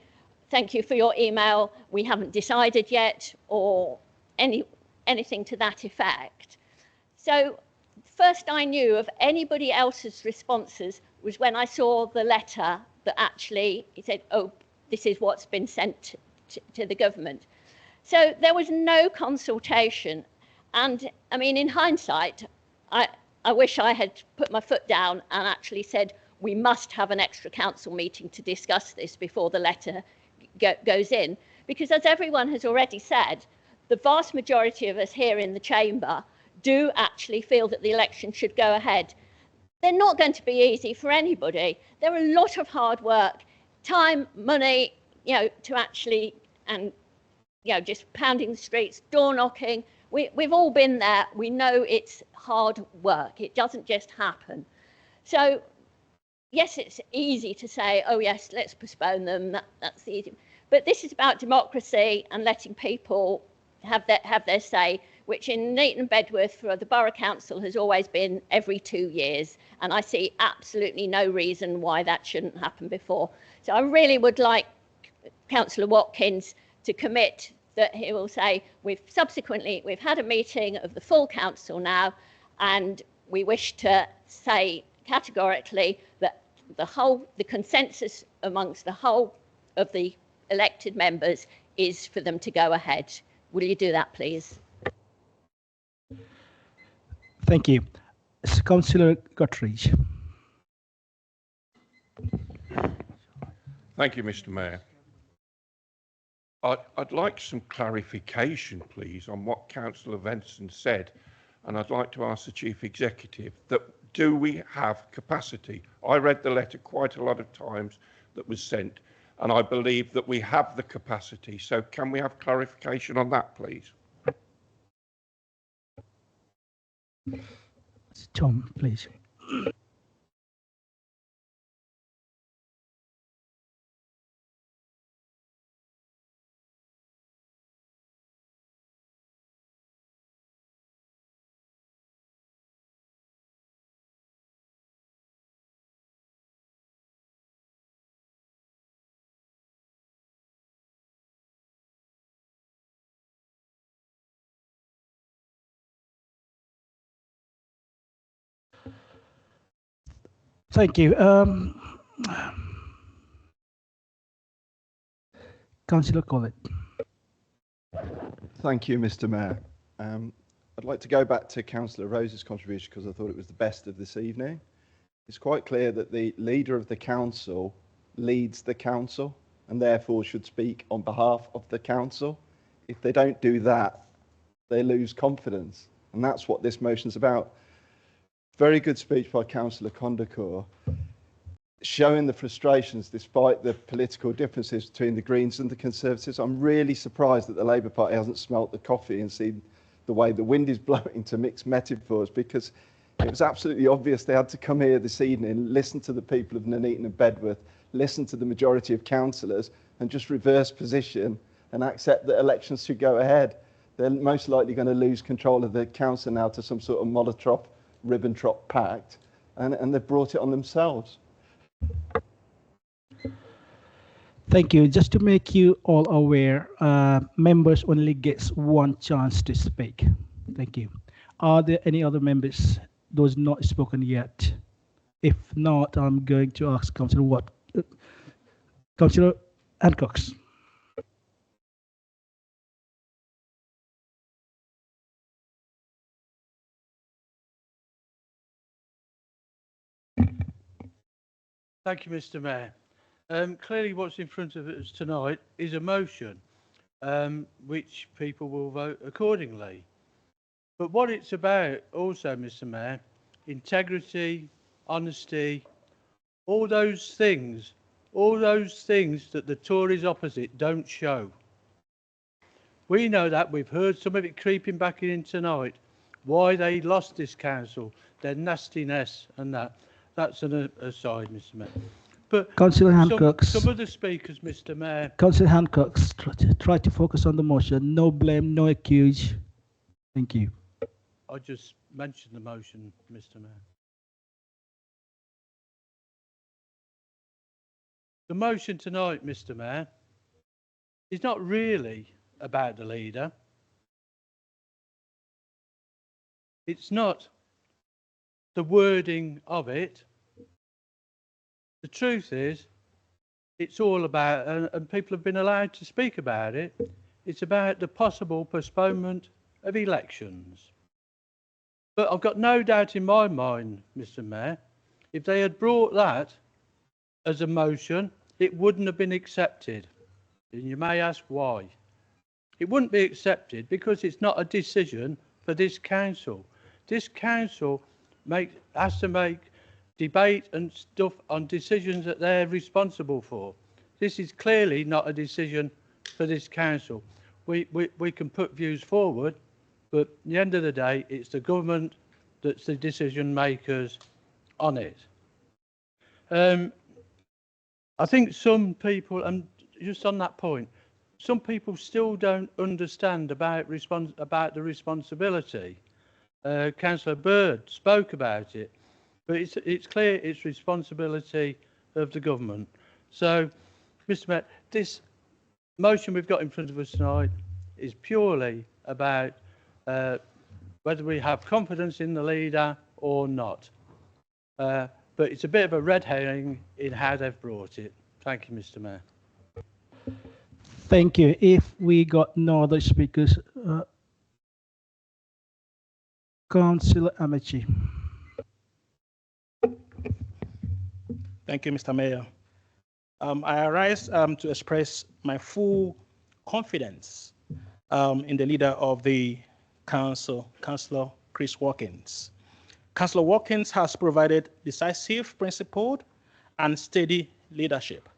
thank you for your email, we haven't decided yet, or anything to that effect. So first I knew of anybody else's responses was when I saw the letter that actually it said, oh, this is what's been sent to the government. So there was no consultation. And I mean, in hindsight, I wish I had put my foot down and actually said we must have an extra council meeting to discuss this before the letter goes in. Because as everyone has already said, the vast majority of us here in the chamber do actually feel that the election should go ahead. They're not going to be easy for anybody. There are a lot of hard work, time, money, to actually, and, just pounding the streets, door knocking. We've all been there. We know it's hard work. It doesn't just happen. So, yes, it's easy to say, oh, yes, let's postpone them. That's easy. But this is about democracy and letting people have their say, which in Nuneaton and Bedworth for the Borough Council has always been every 2 years. And I see absolutely no reason why that shouldn't happen before. So I really would like Councillor Watkins to commit that he will say, we've had a meeting of the full council now, and we wish to say categorically that the consensus amongst the whole of the elected members is for them to go ahead. Will you do that, please? Thank you. Councillor Guttridge. Thank you, Mr. Mayor. I'd like some clarification, please, on what Councillor Venson said, and I'd like to ask the Chief Executive that do we have capacity? I read the letter quite a lot of times that was sent, and I believe that we have the capacity. So can we have clarification on that, please? Tom, please. Thank you. Councillor Collett. Thank you, Mr. Mayor. I'd like to go back to Councillor Rose's contribution because I thought it was the best of this evening. It's quite clear that the leader of the council leads the council and therefore should speak on behalf of the council. If they don't do that, they lose confidence. And that's what this motion's about. Very good speech by Councillor Condacour, showing the frustrations despite the political differences between the Greens and the Conservatives. I'm really surprised that the Labour Party hasn't smelt the coffee and seen the way the wind is blowing to mix metaphors, because it was absolutely obvious they had to come here this evening, listen to the people of Nuneaton and Bedworth, listen to the majority of councillors and just reverse position and accept that elections should go ahead. They're most likely going to lose control of the council now to some sort of Molotov-Ribbentrop pact, and they've brought it on themselves. Thank you. Just to make you all aware, members only gets one chance to speak. Thank you. Are there any other members, those not spoken yet? If not, I'm going to ask Councillor Councillor Hancock. Thank you, Mr. Mayor. Clearly what's in front of us tonight is a motion, which people will vote accordingly. But what it's about also, Mr. Mayor, integrity, honesty, all those things that the Tories opposite don't show. We know that. We've heard some of it creeping back in tonight. Why they lost this council, their nastiness and that. That's an aside, Mr. Mayor. But Councillor Hancock. Some of the speakers, Mr. Mayor. Councillor Hancock, try to focus on the motion. No blame, no accuse. Thank you. I just mentioned the motion, Mr. Mayor. The motion tonight, Mr. Mayor, is not really about the leader. It's not the wording of it. The truth is, it's all about, and people have been allowed to speak about it, it's about the possible postponement of elections. But I've got no doubt in my mind, Mr. Mayor, if they had brought that as a motion, it wouldn't have been accepted. And you may ask why. It wouldn't be accepted because it's not a decision for this council. This council has to make debate and stuff on decisions that they're responsible for. This is clearly not a decision for this council. We can put views forward, but at the end of the day, it's the government that's the decision makers on it. I think some people, and just on that point, some people still don't understand about the responsibility. Councillor Bird spoke about it, but it's clear it's responsibility of the government. So, Mr. Mayor, this motion we've got in front of us tonight is purely about whether we have confidence in the leader or not. But it's a bit of a red herring in how they've brought it. Thank you, Mr. Mayor. Thank you. If we got no other speakers, Councillor Amachi. Thank you, Mr. Mayor. I arise to express my full confidence in the leader of the council, Councillor Chris Watkins. Councillor Watkins has provided decisive, principled, and steady leadership,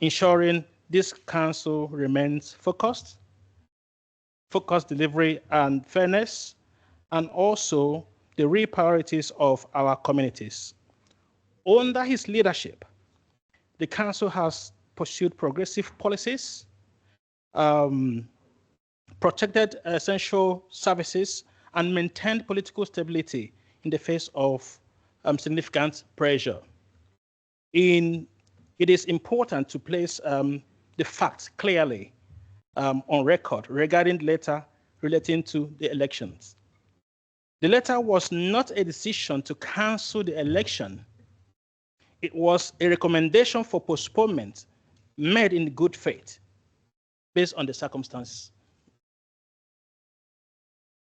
ensuring this council remains focused delivery and fairness, and also the real priorities of our communities. Under his leadership, the council has pursued progressive policies, protected essential services, and maintained political stability in the face of significant pressure. It is important to place the facts clearly on record regarding the letter relating to the elections. The letter was not a decision to cancel the election. It was a recommendation for postponement made in good faith based on the circumstances.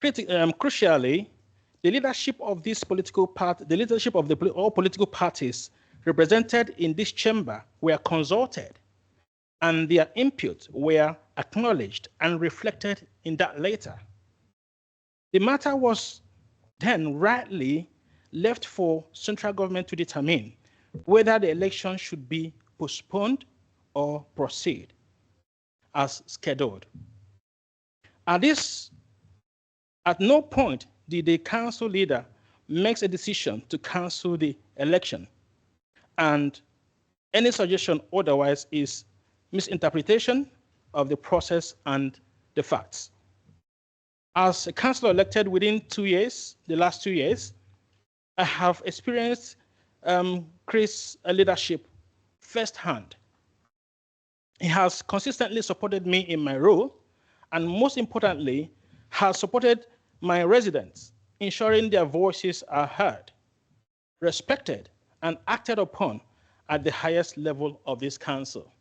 Crucially, the leadership of this political party, the leadership of all political parties represented in this chamber were consulted, and their input were acknowledged and reflected in that letter. The matter was then rightly left for central government to determine whether the election should be postponed or proceed as scheduled. At no point did the council leader make a decision to cancel the election, and any suggestion otherwise is misinterpretation of the process and the facts. As a councillor elected within 2 years, the last 2 years, I have experienced Chris' leadership firsthand. He has consistently supported me in my role, and most importantly, has supported my residents, ensuring their voices are heard, respected, and acted upon at the highest level of this council.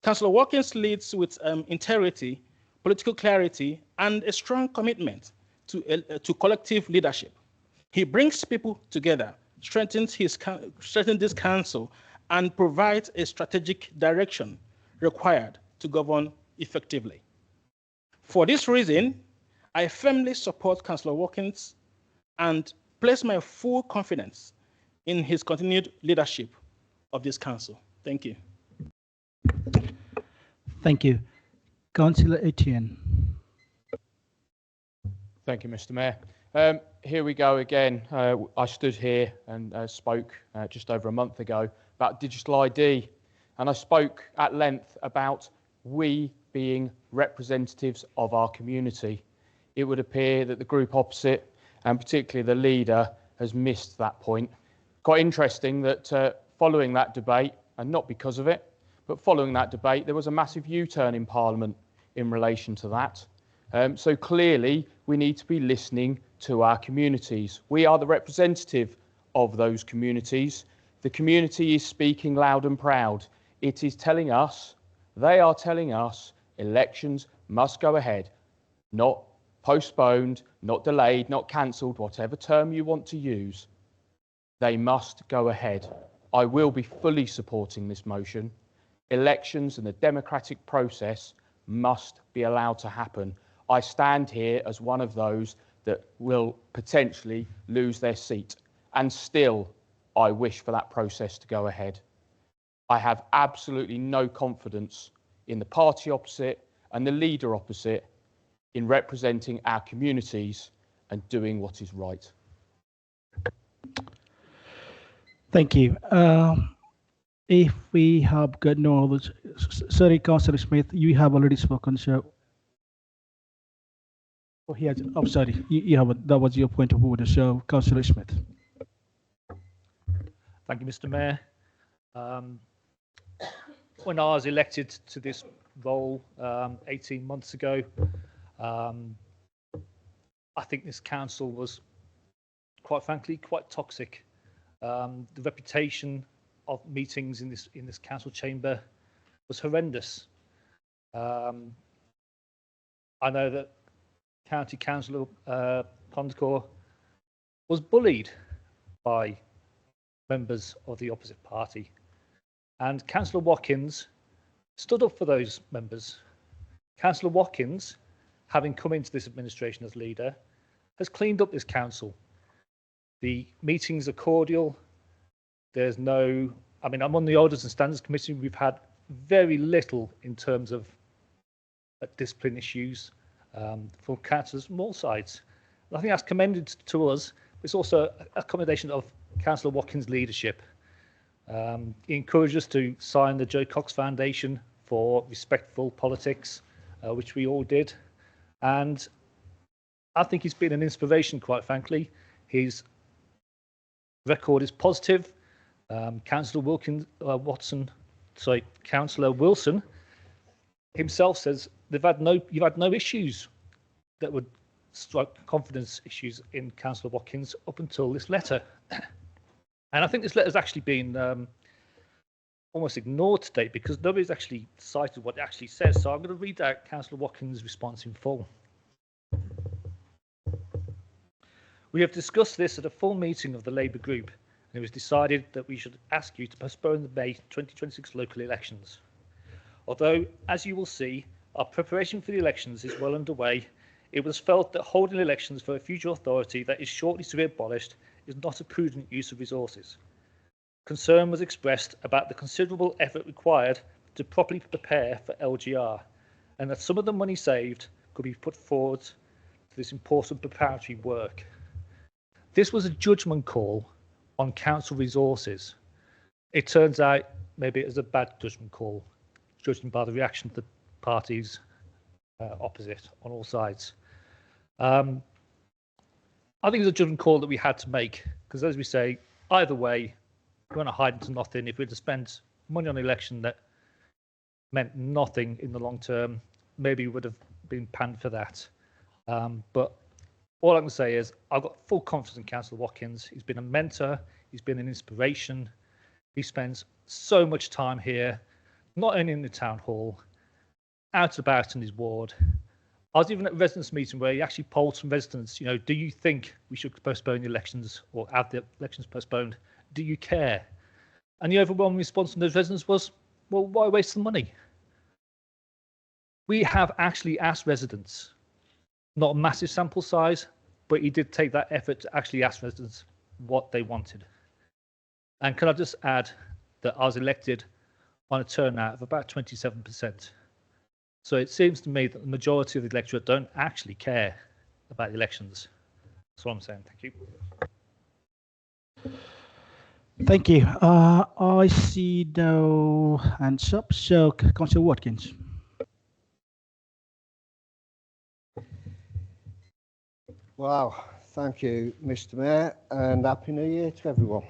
Councillor Watkins leads with integrity, political clarity, and a strong commitment to collective leadership. He brings people together, strengthens this council, and provides a strategic direction required to govern effectively. For this reason, I firmly support Councillor Watkins and place my full confidence in his continued leadership of this council. Thank you. Thank you. Councillor Etienne. Thank you, Mr. Mayor. Here we go again. I stood here and spoke just over a month ago about digital ID, and I spoke at length about we being representatives of our community. It would appear that the group opposite, and particularly the leader, has missed that point. Quite interesting that following that debate, and not because of it, but following that debate, there was a massive U-turn in Parliament in relation to that. So clearly, we need to be listening to our communities. We are the representative of those communities. The community is speaking loud and proud. It is telling us, they are telling us, elections must go ahead, not postponed, not delayed, not cancelled, whatever term you want to use, they must go ahead. I will be fully supporting this motion. Elections and the democratic process must be allowed to happen. I stand here as one of those that will potentially lose their seat, and still I wish for that process to go ahead. I have absolutely no confidence in the party opposite and the leader opposite in representing our communities and doing what is right. Thank you. If we have got no others, sorry, Councillor Smith, you have already spoken, so. Oh, he has, oh, sorry, you have, that was your point of order, so Councillor Smith. Thank you, Mr. Mayor. When I was elected to this role 18 months ago, I think this council was, quite frankly, quite toxic. The reputation of meetings in this council chamber was horrendous. I know that County Councillor Condcore was bullied by members of the opposite party, and Councillor Watkins stood up for those members. Councillor Watkins, having come into this administration as leader, has cleaned up this council. The meetings are cordial. There's no, I mean, I'm on the Orders and Standards Committee. We've had very little in terms of discipline issues from councillors from all sides. I think that's commended to us. It's also a commendation of Councillor Watkins' leadership. He encouraged us to sign the Joe Cox Foundation for respectful politics, which we all did. And I think he's been an inspiration, quite frankly. His record is positive. Councillor Councillor Wilson himself says you've had no issues that would strike confidence issues in Councillor Watkins up until this letter. And I think this letter has actually been almost ignored today because nobody's actually cited what it actually says. So I'm going to read out Councillor Watkins' response in full. We have discussed this at a full meeting of the Labour group, and it was decided that we should ask you to postpone the May 2026 local elections. Although, as you will see, our preparation for the elections is well underway, it was felt that holding elections for a future authority that is shortly to be abolished is not a prudent use of resources. Concern was expressed about the considerable effort required to properly prepare for LGR, and that some of the money saved could be put forward to this important preparatory work. This was a judgment call on council resources. It turns out maybe it was a bad judgment call, judging by the reaction of the parties opposite on all sides. I think it's a judgment call that we had to make because, as we say, either way, we're going to hide into nothing. If we had to spend money on an election that meant nothing in the long term, maybe we would have been panned for that. But all I can say is I've got full confidence in Councillor Watkins. He's been a mentor. He's been an inspiration. He spends so much time here, not only in the town hall, out about in his ward. I was even at a residents' meeting where he actually polled some residents, you know, do you think we should postpone the elections or have the elections postponed? Do you care? And the overwhelming response from those residents was, well, why waste the money? We have actually asked residents, not a massive sample size, but he did take that effort to actually ask residents what they wanted. And can I just add that I was elected on a turnout of about 27%. So it seems to me that the majority of the electorate don't actually care about the elections. That's what I'm saying. Thank you. Thank you. I see no hands up, so Councillor Watkins. Wow, thank you, Mr. Mayor, and Happy New Year to everyone.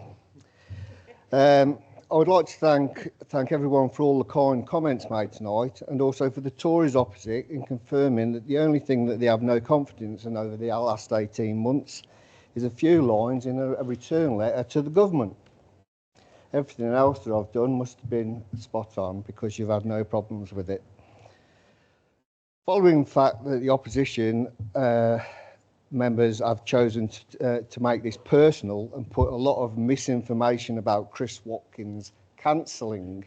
I would like to thank everyone for all the kind comments made tonight, and also for the Tories opposite in confirming that the only thing that they have no confidence in over the last 18 months is a few lines in a return letter to the government. Everything else that I've done must have been spot on because you've had no problems with it. Following the fact that the opposition members have chosen to make this personal and put a lot of misinformation about Chris Watkins cancelling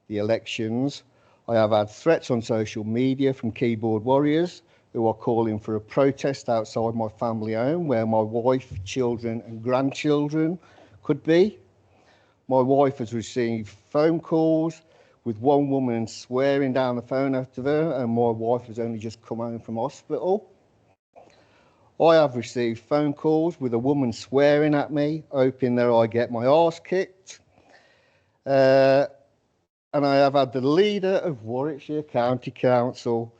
the elections, I have had threats on social media from keyboard warriors who are calling for a protest outside my family home where my wife, children and grandchildren could be. My wife has received phone calls with one woman swearing down the phone after her, and my wife has only just come home from hospital. I have received phone calls with a woman swearing at me, hoping that I get my arse kicked. And I have had the leader of Warwickshire County Council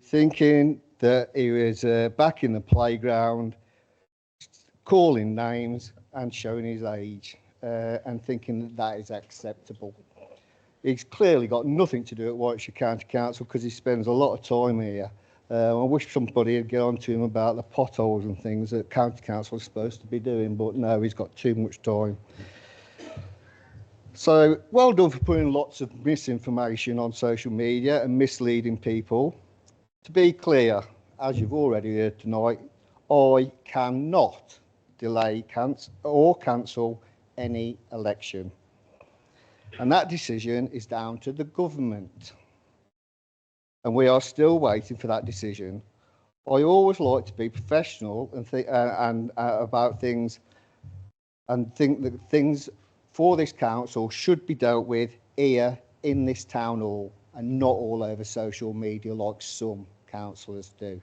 thinking that he was back in the playground, calling names and showing his age, and thinking that that is acceptable. He's clearly got nothing to do at Warwickshire County Council because he spends a lot of time here. I wish somebody would get on to him about the potholes and things that County Council is supposed to be doing, but no, he's got too much time. So, well done for putting lots of misinformation on social media and misleading people. To be clear, as you've already heard tonight, I cannot delay or cancel any election. And that decision is down to the government. And we are still waiting for that decision. I always like to be professional and about things, and think that things for this council should be dealt with here in this town hall and not all over social media like some councillors do.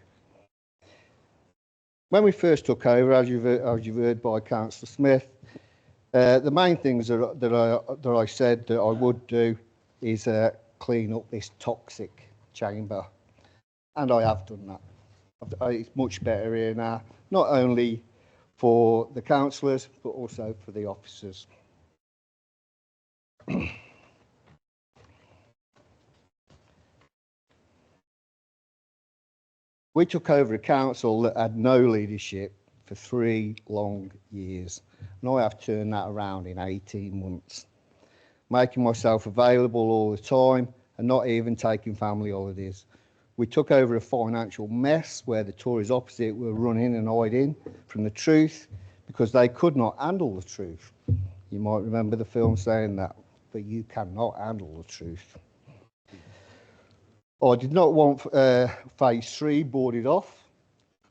When we first took over, as you've heard by Councillor Smith, the main things that I said that I would do is clean up this toxic chamber, and I have done that. It's much better here now, not only for the councillors but also for the officers. We took over a council that had no leadership for 3 long years, and I have turned that around in 18 months, making myself available all the time and not even taking family holidays. We took over a financial mess where the Tories opposite were running and hiding from the truth because they could not handle the truth. You might remember the film saying that, but you cannot handle the truth. I did not want phase 3 boarded off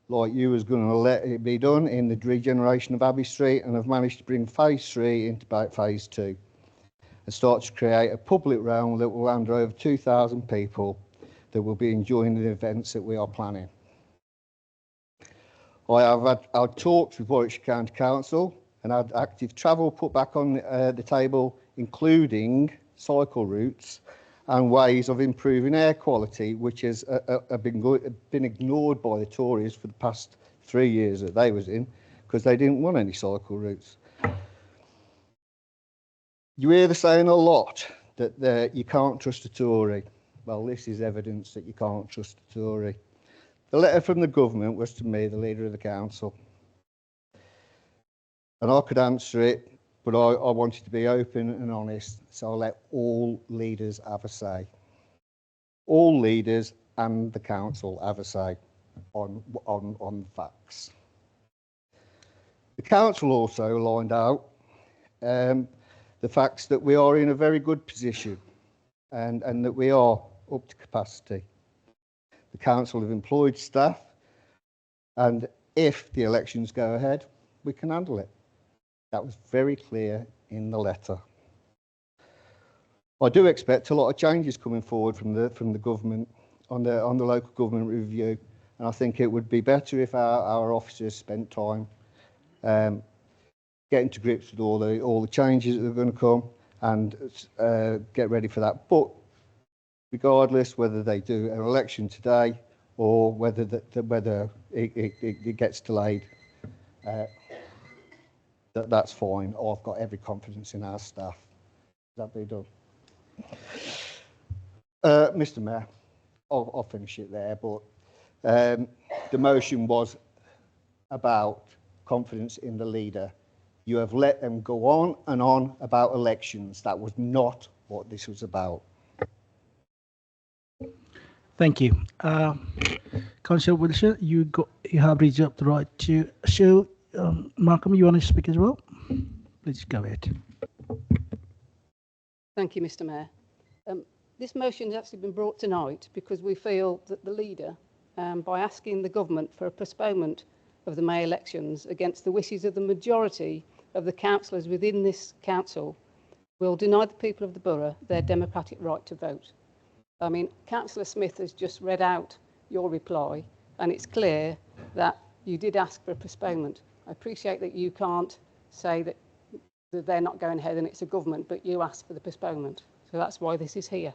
like you was going to let it be done in the regeneration of Abbey Street, and have managed to bring phase 3 into about phase 2 and start to create a public realm that will handle over 2,000 people that will be enjoying the events that we are planning. I have had talks with Warwickshire County Council and had active travel put back on the table, including cycle routes and ways of improving air quality, which has been ignored by the Tories for the past 3 years that they was in, because they didn't want any cycle routes. You hear the saying a lot that you can't trust a Tory. Well, this is evidence that you can't trust a Tory. The letter from the government was to me, the leader of the council, and I could answer it, but I wanted to be open and honest, so I let all leaders have a say. All leaders and the council have a say on facts. The council also lined out the facts that we are in a very good position and that we are up to capacity. The council have employed staff, and if the elections go ahead, we can handle it. That was very clear in the letter. I do expect a lot of changes coming forward from the government on the local government review, and I think it would be better if our officers spent time getting to grips with all the changes that are going to come and get ready for that. But regardless whether they do an election today or whether it gets delayed, that's fine. I've got every confidence in our staff. That be done. Mr. Mayor, I'll finish it there, but the motion was about confidence in the leader. You have let them go on and on about elections. That was not what this was about. Thank you. Councillor Wilson, you have reserved the right to show. Malcolm, you want to speak as well? Please go ahead. Thank you, Mr. Mayor. This motion has actually been brought tonight because we feel that the leader, by asking the government for a postponement of the May elections against the wishes of the majority of the councillors within this council, will deny the people of the borough their democratic right to vote. I mean, Councillor Smith has just read out your reply, and it's clear that you did ask for a postponement. I appreciate that you can't say that they're not going ahead and it's a government, but you asked for the postponement. So that's why this is here.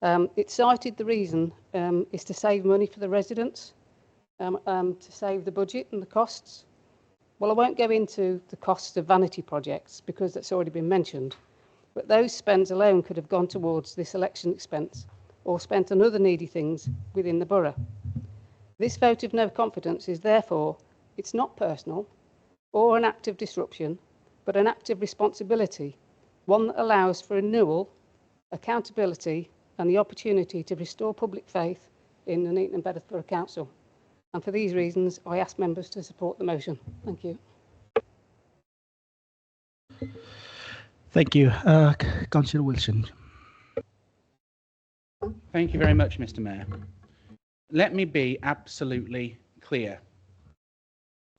It cited the reason is to save money for the residents, to save the budget and the costs. Well, I won't go into the costs of vanity projects because that's already been mentioned, but those spends alone could have gone towards this election expense or spent on other needy things within the borough. This vote of no confidence is therefore, it's not personal or an act of disruption, but an act of responsibility, one that allows for renewal, accountability and the opportunity to restore public faith in the Nuneaton and Bedworth Borough Council. And for these reasons, I ask members to support the motion. Thank you. Thank you. Councillor Wilson. Thank you very much, Mr. Mayor. Let me be absolutely clear.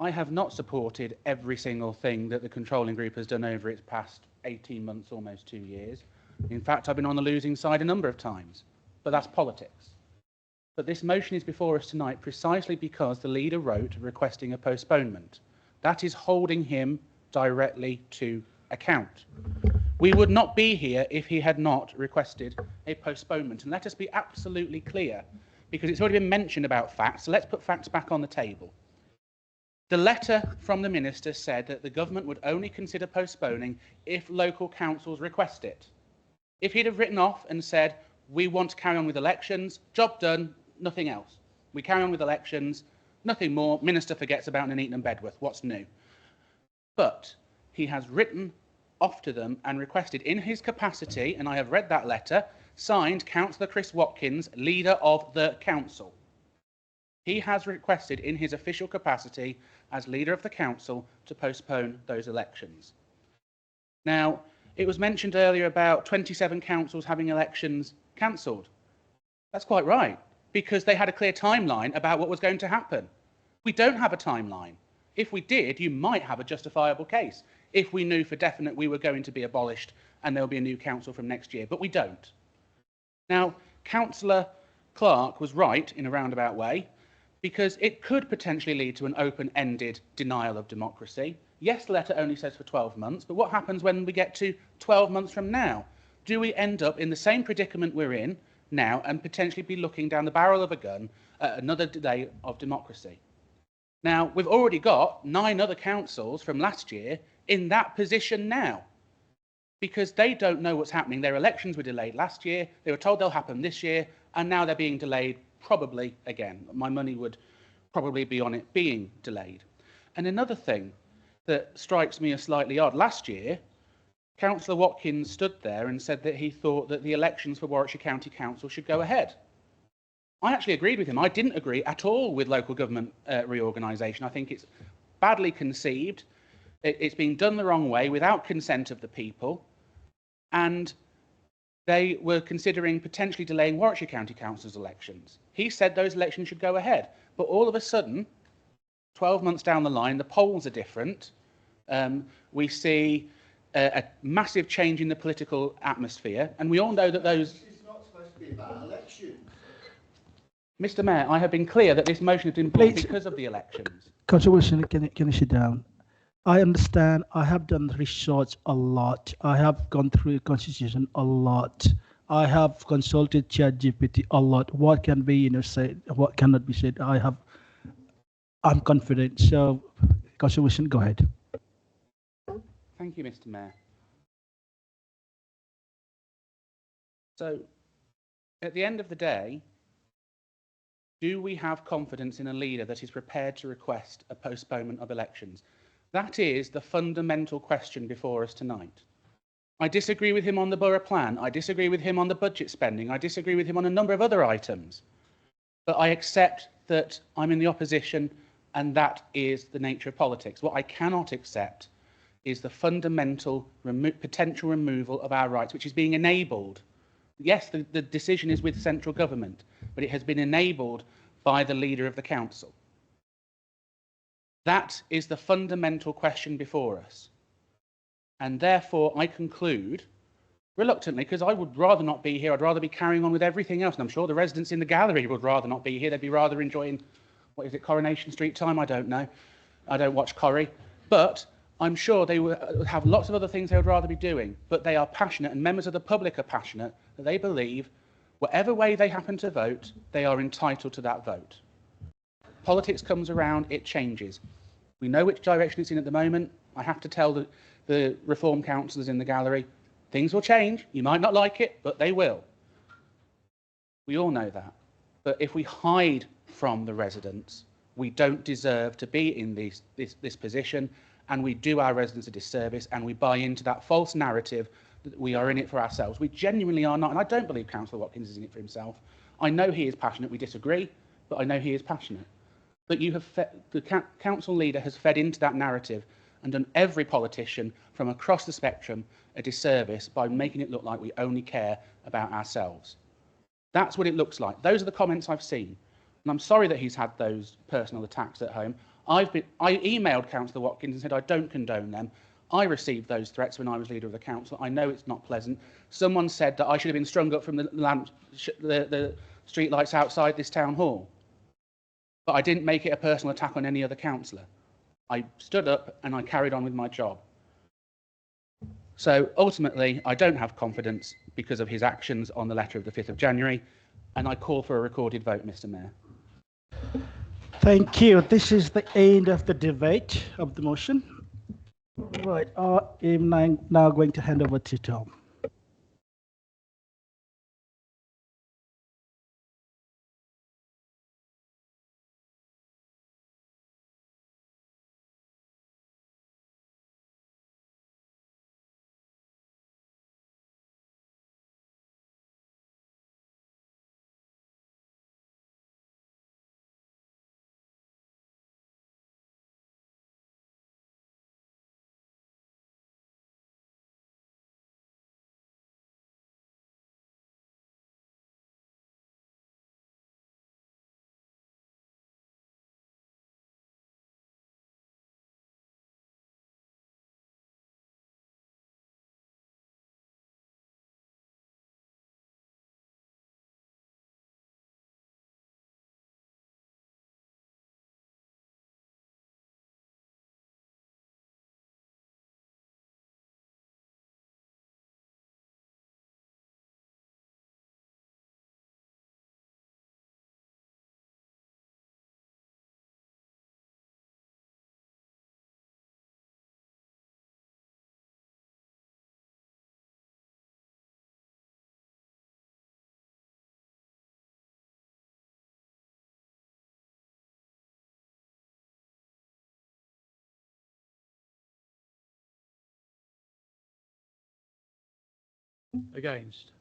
I have not supported every single thing that the controlling group has done over its past 18 months, almost 2 years. In fact, I've been on the losing side a number of times, but that's politics. But this motion is before us tonight precisely because the leader wrote requesting a postponement. That is holding him directly to account. We would not be here if he had not requested a postponement. And let us be absolutely clear, because it's already been mentioned about facts, so let's put facts back on the table. The letter from the minister said that the government would only consider postponing if local councils request it. If he'd have written off and said, we want to carry on with elections, job done, nothing else. We carry on with elections, nothing more, minister forgets about Nuneaton and Bedworth, what's new? But he has written off to them and requested in his capacity, and I have read that letter, signed Councillor Chris Watkins, leader of the council. He has requested in his official capacity as leader of the council to postpone those elections. Now, it was mentioned earlier about 27 councils having elections cancelled. That's quite right, because they had a clear timeline about what was going to happen. We don't have a timeline. If we did, you might have a justifiable case if we knew for definite we were going to be abolished and there will be a new council from next year, but we don't. Now, Councillor Clark was right in a roundabout way, because it could potentially lead to an open-ended denial of democracy. Yes, the letter only says for 12 months, but what happens when we get to 12 months from now? Do we end up in the same predicament we're in now and potentially be looking down the barrel of a gun at another day of democracy? Now, we've already got 9 other councils from last year in that position now, because they don't know what's happening. Their elections were delayed last year, they were told they'll happen this year, and now they're being delayed probably again. My money would probably be on it being delayed. And another thing that strikes me as slightly odd, last year, Councillor Watkins stood there and said that he thought that the elections for Warwickshire County Council should go ahead. I actually agreed with him. I didn't agree at all with local government reorganisation. I think it's badly conceived. It's being done the wrong way without consent of the people. And they were considering potentially delaying Warwickshire County Council's elections. He said those elections should go ahead. But all of a sudden, 12 months down the line, the polls are different. We see a massive change in the political atmosphere. And we all know that those... It's not supposed to be about elections. Mr. Mayor, I have been clear that this motion has been brought because of the elections. Councillor Wilson, can you sit down? I understand. I have done research a lot. I have gone through the Constitution a lot. I have consulted ChatGPT a lot. What can be said, what cannot be said. I'm confident. So, Councillor Wilson, go ahead. Thank you, Mr. Mayor. So, at the end of the day, do we have confidence in a leader that is prepared to request a postponement of elections? That is the fundamental question before us tonight. I disagree with him on the borough plan. I disagree with him on the budget spending. I disagree with him on a number of other items. But I accept that I'm in the opposition, and that is the nature of politics. What I cannot accept is the fundamental potential removal of our rights, which is being enabled. Yes, the decision is with central government, but it has been enabled by the leader of the council. That is the fundamental question before us. And therefore, I conclude, reluctantly, because I would rather not be here, I'd rather be carrying on with everything else, and I'm sure the residents in the gallery would rather not be here. They'd be rather enjoying, what is it, Coronation Street time? I don't know. I don't watch Corrie. But I'm sure they would have lots of other things they would rather be doing, but they are passionate, and members of the public are passionate, that they believe, whatever way they happen to vote, they are entitled to that vote. Politics comes around, it changes. We know which direction it's in at the moment. I have to tell the reform councillors in the gallery, things will change. You might not like it, but they will. We all know that. But if we hide from the residents, we don't deserve to be in this position, and we do our residents a disservice, and we buy into that false narrative that we are in it for ourselves. We genuinely are not, and I don't believe Councillor Watkins is in it for himself. I know he is passionate. We disagree, but I know he is passionate. But you have the council leader has fed into that narrative and done every politician from across the spectrum a disservice by making it look like we only care about ourselves. That's what it looks like. Those are the comments I've seen. And I'm sorry that he's had those personal attacks at home. I emailed Councillor Watkins and said I don't condone them. I received those threats when I was leader of the council. I know it's not pleasant. Someone said that I should have been strung up from the street lights outside this town hall. But I didn't make it a personal attack on any other councillor. I stood up and I carried on with my job. So ultimately, I don't have confidence because of his actions on the letter of the 5th of January, and I call for a recorded vote, Mr. Mayor. Thank you. This is the end of the debate of the motion. Right, I am now going to hand over to Tom. Against.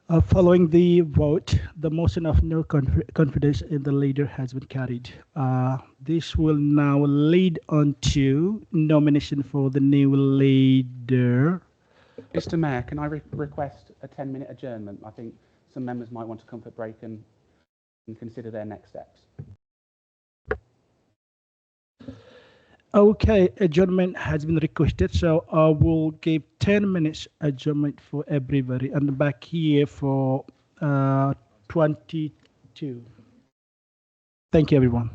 Following the vote, the motion of no confidence in the leader has been carried. This will now lead on to nomination for the new leader. Mr. Mayor, can I request a 10-minute adjournment? I think some members might want to comfort break and consider their next steps. Okay, adjournment has been requested, so I will give 10 minutes adjournment for everybody and back here for 22. Thank you, everyone.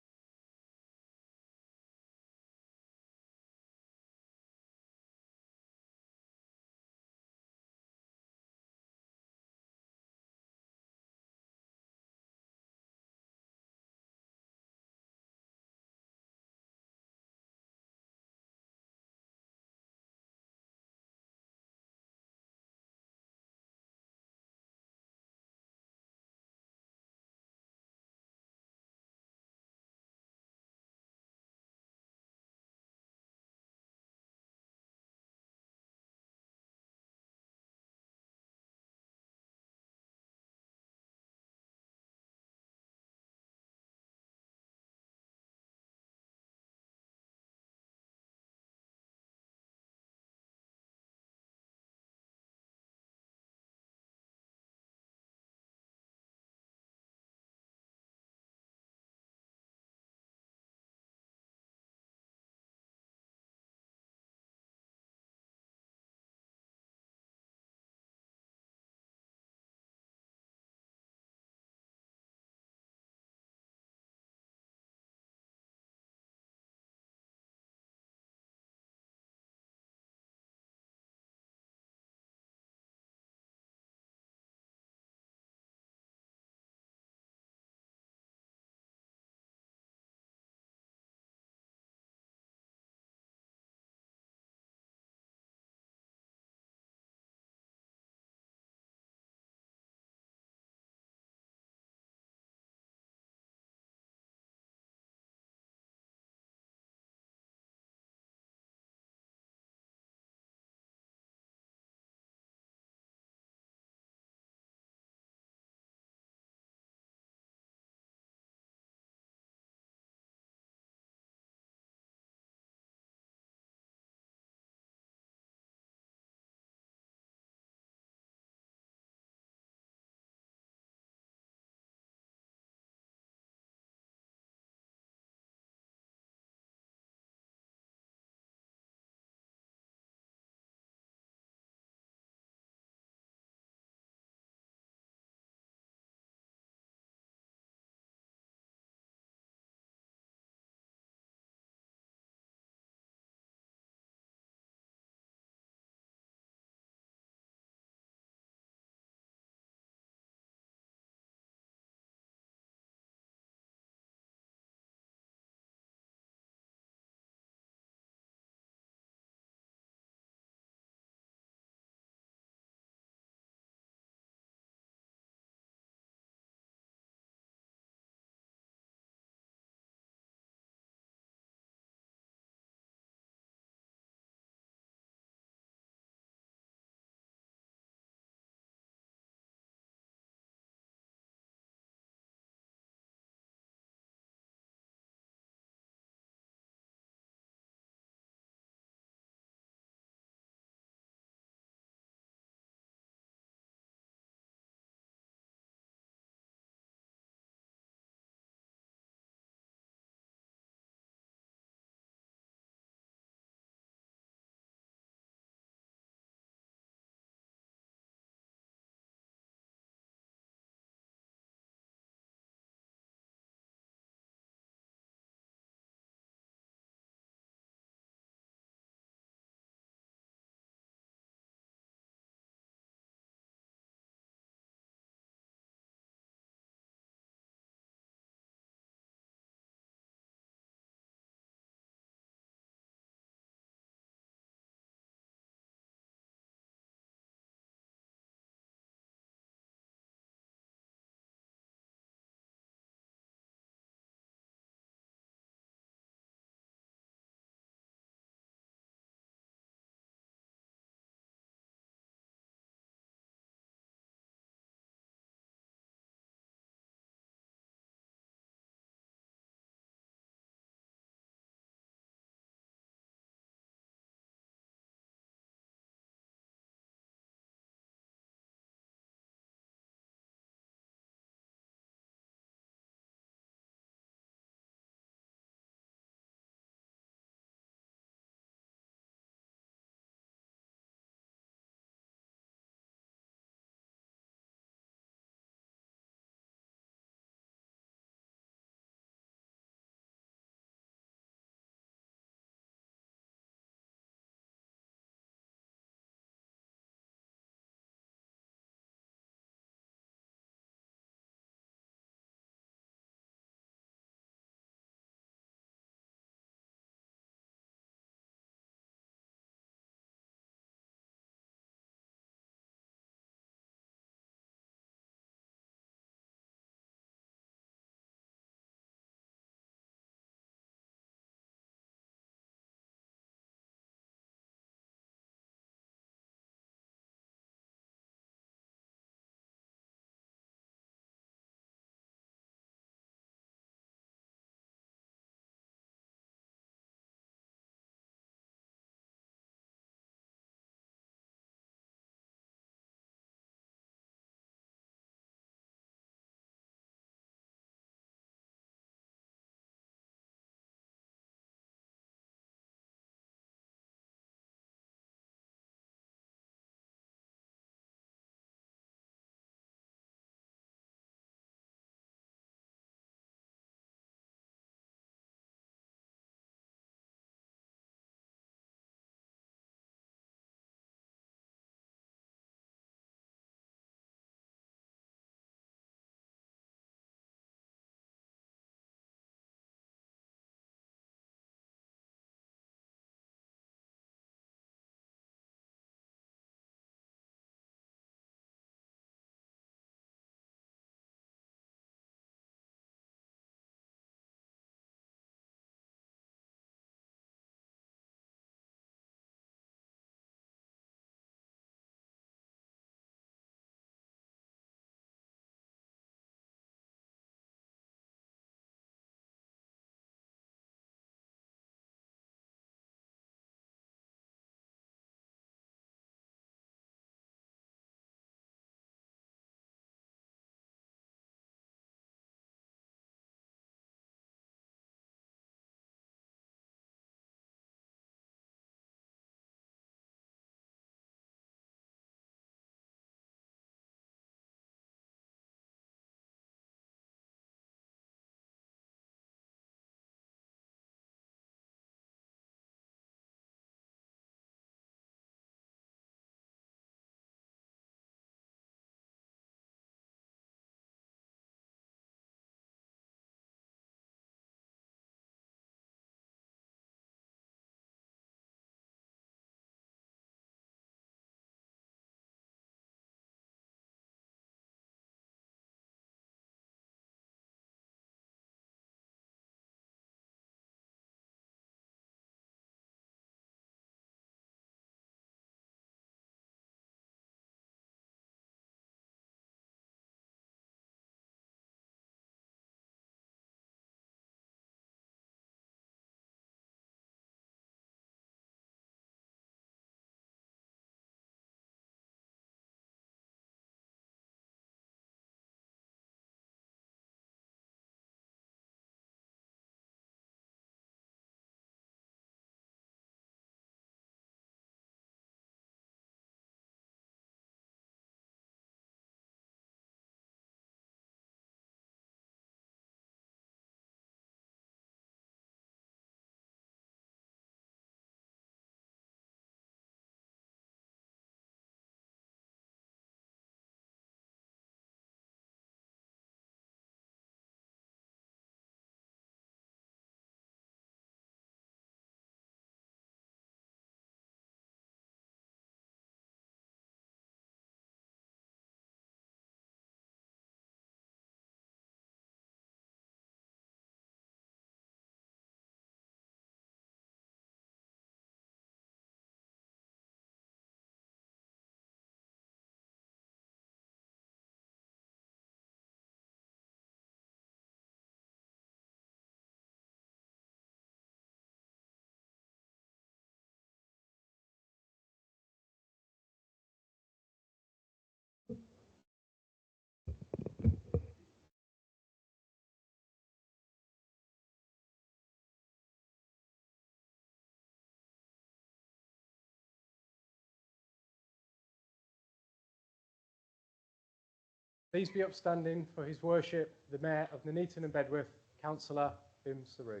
Please be upstanding for His Worship, the Mayor of Nuneaton and Bedworth, Councillor Bim Saru.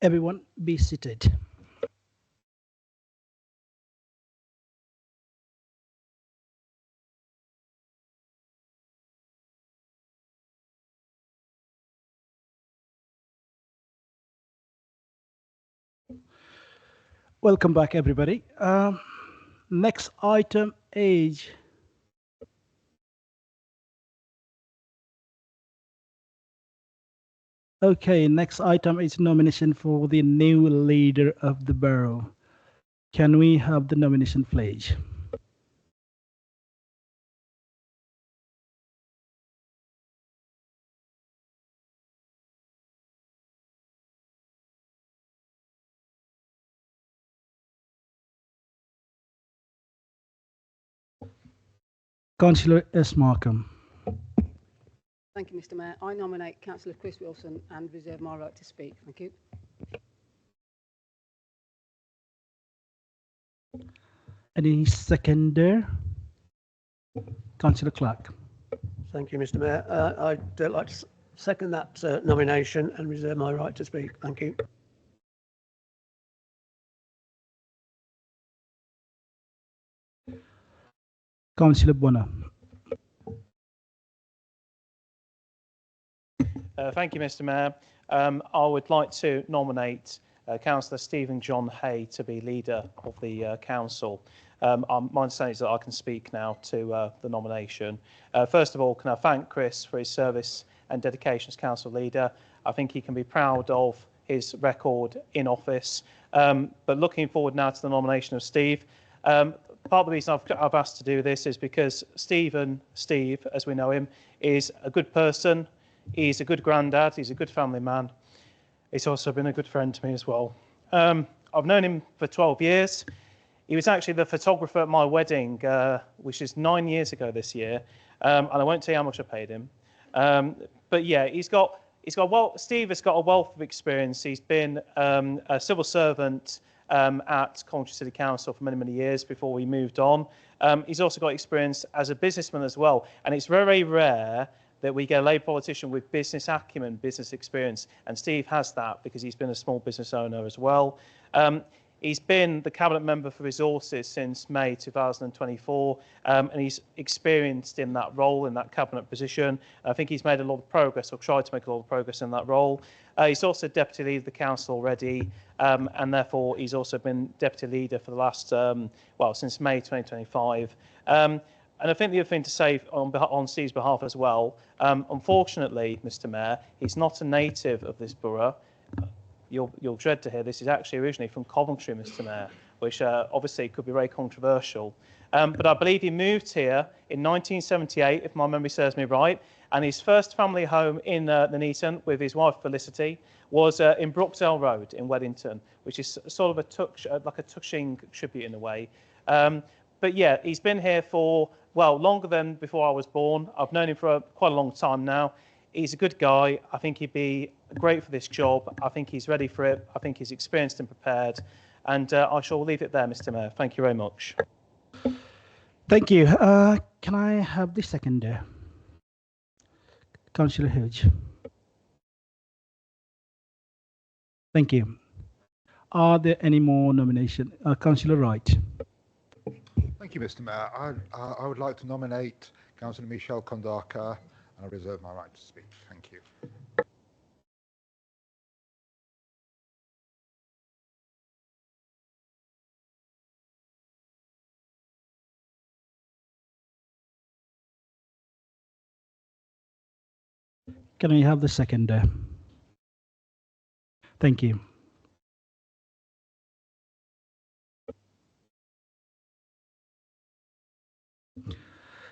Everyone be seated. Welcome back, everybody. Next item is next item is nomination for the new leader of the borough. Can we have the nomination, please? Councillor S. Markham. Thank you, Mr. Mayor. I nominate Councillor Chris Wilson and reserve my right to speak. Thank you. Any seconder? Councillor Clark. Thank you, Mr. Mayor. I'd like to second that nomination and reserve my right to speak. Thank you. Councillor Bonner. Thank you, Mr. Mayor. I would like to nominate Councillor Stephen John Hay to be leader of the council. My understanding is that I can speak now to the nomination. First of all, can I thank Chris for his service and dedication as council leader. I think he can be proud of his record in office. But looking forward now to the nomination of Steve. Part of the reason I've asked to do this is because Steve, as we know him, is a good person. He's a good granddad. He's a good family man. He's also been a good friend to me as well. I've known him for 12 years. He was actually the photographer at my wedding, which is 9 years ago this year. And I won't tell you how much I paid him. But yeah, Steve has got a wealth of experience. He's been a civil servant at Coventry City Council for many, many years before we moved on. He's also got experience as a businessman as well. And it's very rare that we get a Labour politician with business acumen, business experience. And Steve has that because he's been a small business owner as well. He's been the Cabinet Member for Resources since May 2024, and he's experienced in that role, in that Cabinet position. I think he's made a lot of progress, or tried to make a lot of progress in that role. He's also Deputy Leader of the Council already, and therefore he's also been Deputy Leader for the last, since May 2025. And I think the other thing to say on Steve's behalf as well, unfortunately, Mr. Mayor, he's not a native of this borough. You'll dread to hear this. He's actually originally from Coventry, Mr. Mayor, which obviously could be very controversial. But I believe he moved here in 1978, if my memory serves me right, and his first family home in Nuneaton with his wife Felicity was in Brookdale Road in Weddington, which is sort of like a touching tribute in a way. But yeah, he's been here for, longer than before I was born. I've known him for quite a long time now. He's a good guy. I think he'd be great for this job. I think he's ready for it. I think he's experienced and prepared. And I shall leave it there, Mr. Mayor. Thank you very much. Thank you. Can I have the seconder? Councillor Hodge. Thank you. Are there any more nominations? Councillor Wright. Thank you, Mr. Mayor. I would like to nominate Councillor Michelle Kondaka, and I reserve my right to speak. Thank you. Can I have the seconder? Thank you.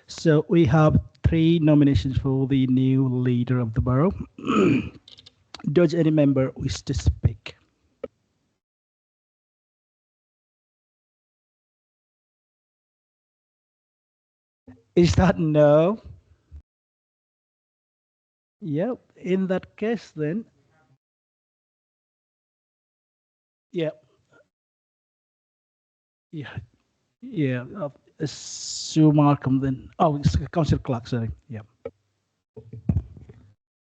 So we have 3 nominations for the new leader of the borough. Does any member wish to speak? Is that no? Yeah, in that case, then, yeah, yeah, yeah. Sue Markham, then. Oh, it's Councillor Clark, sorry. Yeah.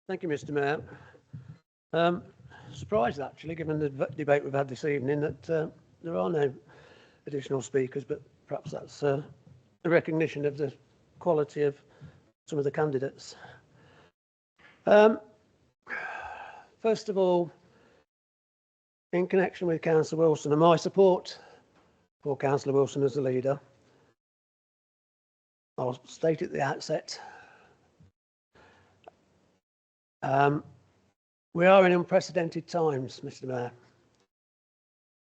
Thank you, Mr. Mayor. Surprised, actually, given the debate we've had this evening, that there are no additional speakers, but perhaps that's a recognition of the quality of some of the candidates. First of all, in connection with Councillor Wilson and my support for Councillor Wilson as the leader, I'll state at the outset, we are in unprecedented times, Mr. Mayor.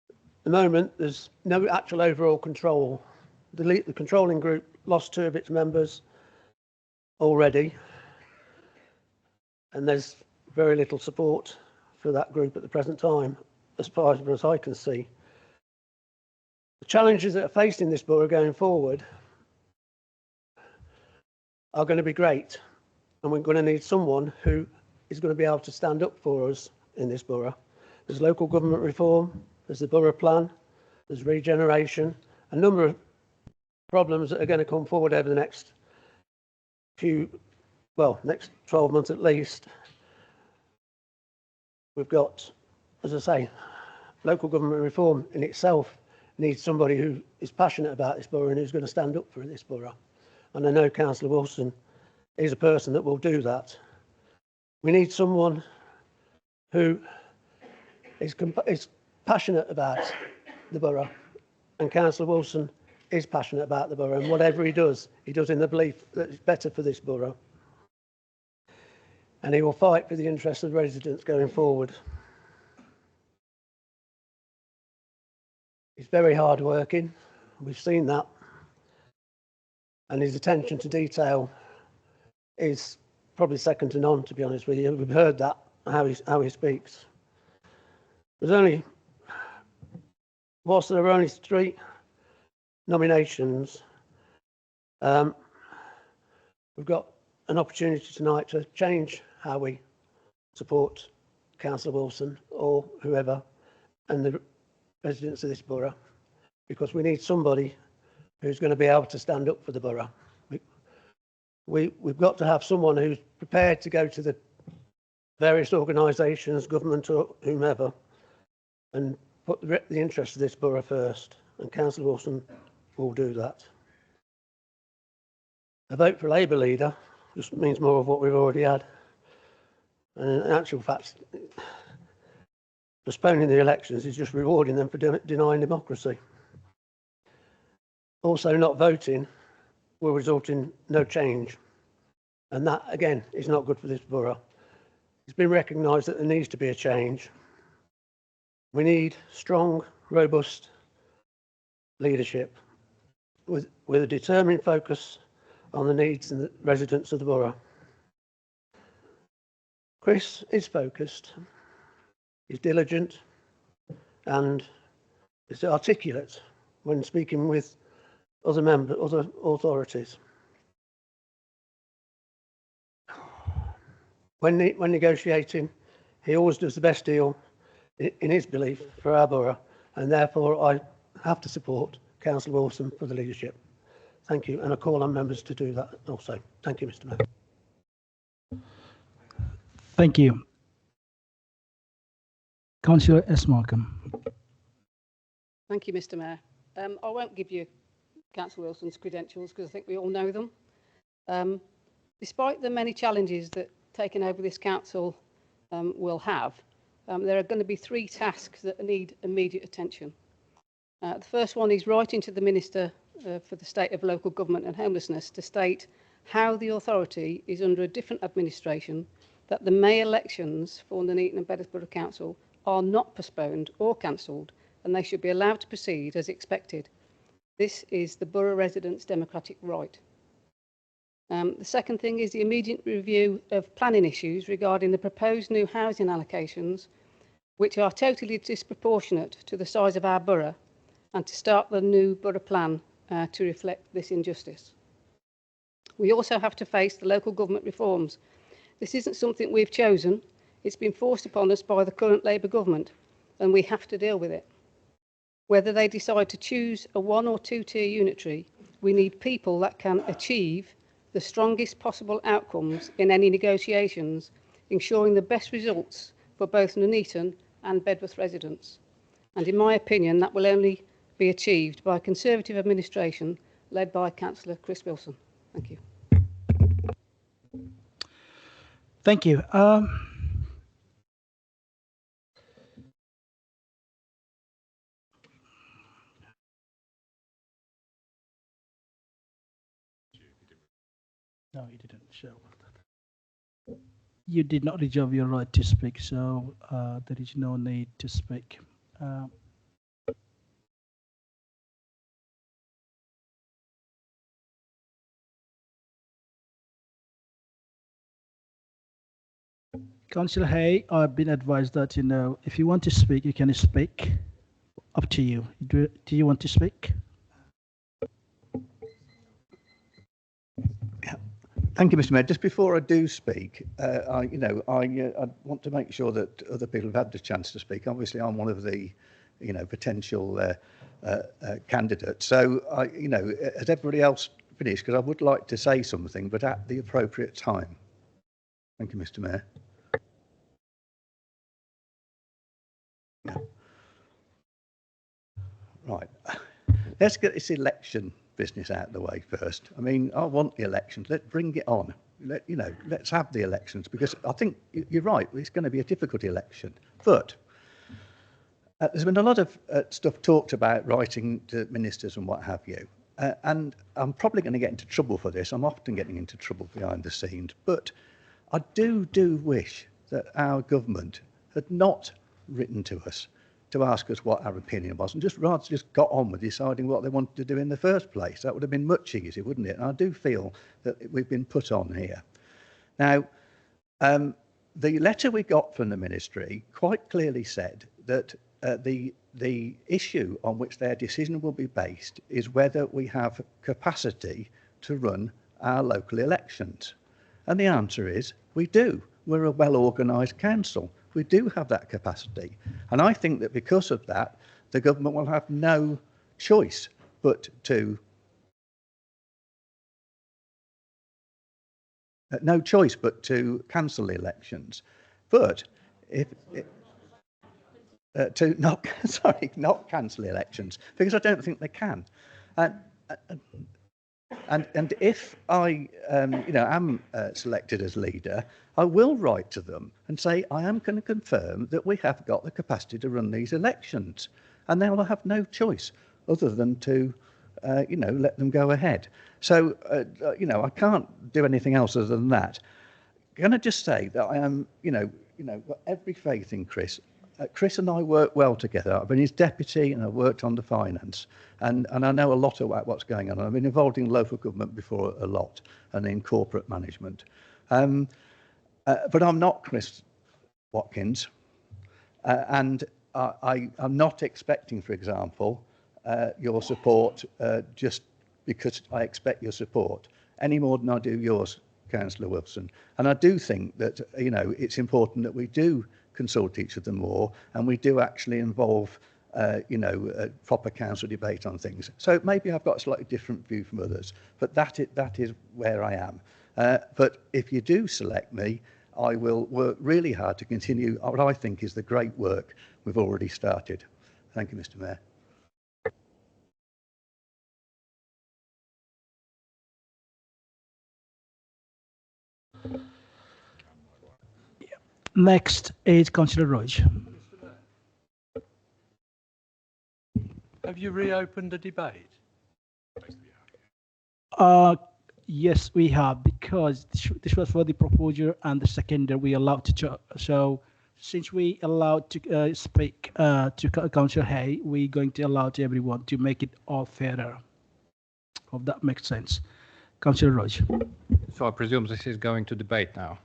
At the moment, there's no actual overall control. The controlling group lost 2 of its members already, and there's very little support for that group at the present time, as far as I can see. The challenges that are facing this borough going forward are going to be great, and we're going to need someone who is going to be able to stand up for us in this borough. There's local government reform, there's the borough plan, there's regeneration, a number of problems that are going to come forward over the next next 12 months at least. We've got, as I say, local government reform in itself needs somebody who is passionate about this borough and who's going to stand up for this borough. And I know Councillor Wilson is a person that will do that. We need someone who is passionate about the borough, and Councillor Wilson is passionate about the borough, and whatever he does in the belief that it's better for this borough. And he will fight for the interests of the residents going forward. He's very hard working, we've seen that, and his attention to detail is probably second to none, to be honest with you. We've heard that, how he speaks. Whilst there are only 3 nominations, we've got an opportunity tonight to change how we support Councillor Wilson or whoever and the residents of this borough, because we need somebody who's going to be able to stand up for the borough. We've got to have someone who's prepared to go to the various organisations, government or whomever, and put the interests of this borough first, and Councillor Wilson will do that. A vote for a Labour leader just means more of what we've already had. And in actual fact, postponing the elections is just rewarding them for denying democracy. Also, not voting will result in no change. And that, again, is not good for this borough. It's been recognised that there needs to be a change. We need strong, robust leadership with a determined focus on the needs and the residents of the borough. Chris is focused, he's diligent, and is articulate when speaking with other members, other authorities. When negotiating, he always does the best deal in his belief for our borough, and therefore I have to support Councillor Wilson for the leadership. Thank you, and I call on members to do that also. Thank you, Mr. Mayor. Thank you. Councillor S. Markham. Thank you, Mr. Mayor. I won't give you Councillor Wilson's credentials because I think we all know them. Despite the many challenges that taking over this council will have, there are going to be 3 tasks that need immediate attention. The first one is writing to the Minister for the State of Local Government and Homelessness to state how the authority is under a different administration, that the May elections for Nuneaton and Bedworth Borough Council are not postponed or cancelled, and they should be allowed to proceed as expected. This is the borough residents' democratic right. The second thing is the immediate review of planning issues regarding the proposed new housing allocations, which are totally disproportionate to the size of our borough, and to start the new borough plan to reflect this injustice. We also have to face the local government reforms This isn't something we've chosen. It's been forced upon us by the current Labour government, and we have to deal with it. Whether they decide to choose a 1 or 2-tier unitary, we need people that can achieve the strongest possible outcomes in any negotiations, ensuring the best results for both Nuneaton and Bedworth residents. And in my opinion, that will only be achieved by a Conservative administration led by Councillor Chris Wilson. Thank you. Thank you. No, you didn't show. You did not reserve your right to speak, so there is no need to speak. Councillor Hay, I've been advised that, if you want to speak, you can speak. Up to you. Do you want to speak? Thank you, Mr. Mayor. Just before I do speak, I want to make sure that other people have had the chance to speak. Obviously, I'm one of the, potential candidates. So, has everybody else finished? Because I would like to say something, but at the appropriate time. Thank you, Mr. Mayor. Yeah. Right. Let's get this election business out of the way first. I mean, I want the elections. Let's bring it on. Let's have the elections, because I think you're right. It's going to be a difficult election. But there's been a lot of stuff talked about writing to ministers and what have you. And I'm probably going to get into trouble for this. I'm often getting into trouble behind the scenes. But I do wish that our government had not written to us to ask us what our opinion was, and just got on with deciding what they wanted to do in the first place. That would have been much easier, wouldn't it? And I do feel that we've been put on here. Now, the letter we got from the ministry quite clearly said that the issue on which their decision will be based is whether we have capacity to run our local elections. And the answer is we do. We're a well-organised council. We do have that capacity. And I think that because of that, the government will have no choice but to cancel the elections. But not cancel the elections, because I don't think they can. And if I, am selected as leader, I will write to them and say I am going to confirm that we have got the capacity to run these elections, and they will have no choice other than to, let them go ahead. So, I can't do anything else other than that. Can I just say that I am, got every faith in Chris. Chris and I work well together. I've been his deputy and I've worked on the finance, and I know a lot about what's going on. I've been involved in local government before a lot and in corporate management. But I'm not Chris Watkins, and I'm not expecting, for example, your support just because I expect your support, any more than I do yours, Councillor Wilson. And I do think that, it's important that we do consult each other more, and we do actually involve, a proper council debate on things. So maybe I've got a slightly different view from others, but that is where I am. But if you do select me, I will work really hard to continue what I think is the great work we've already started. Thank you, Mr. Mayor. Next is Councillor Roach. Have you reopened the debate? Yes, we have, because this was for the proposer and the seconder we allowed to. So since we allowed to speak to Councillor Hay, we're going to allow to everyone to make it all fairer. Hope that makes sense. Councillor Roach. So I presume this is going to debate now.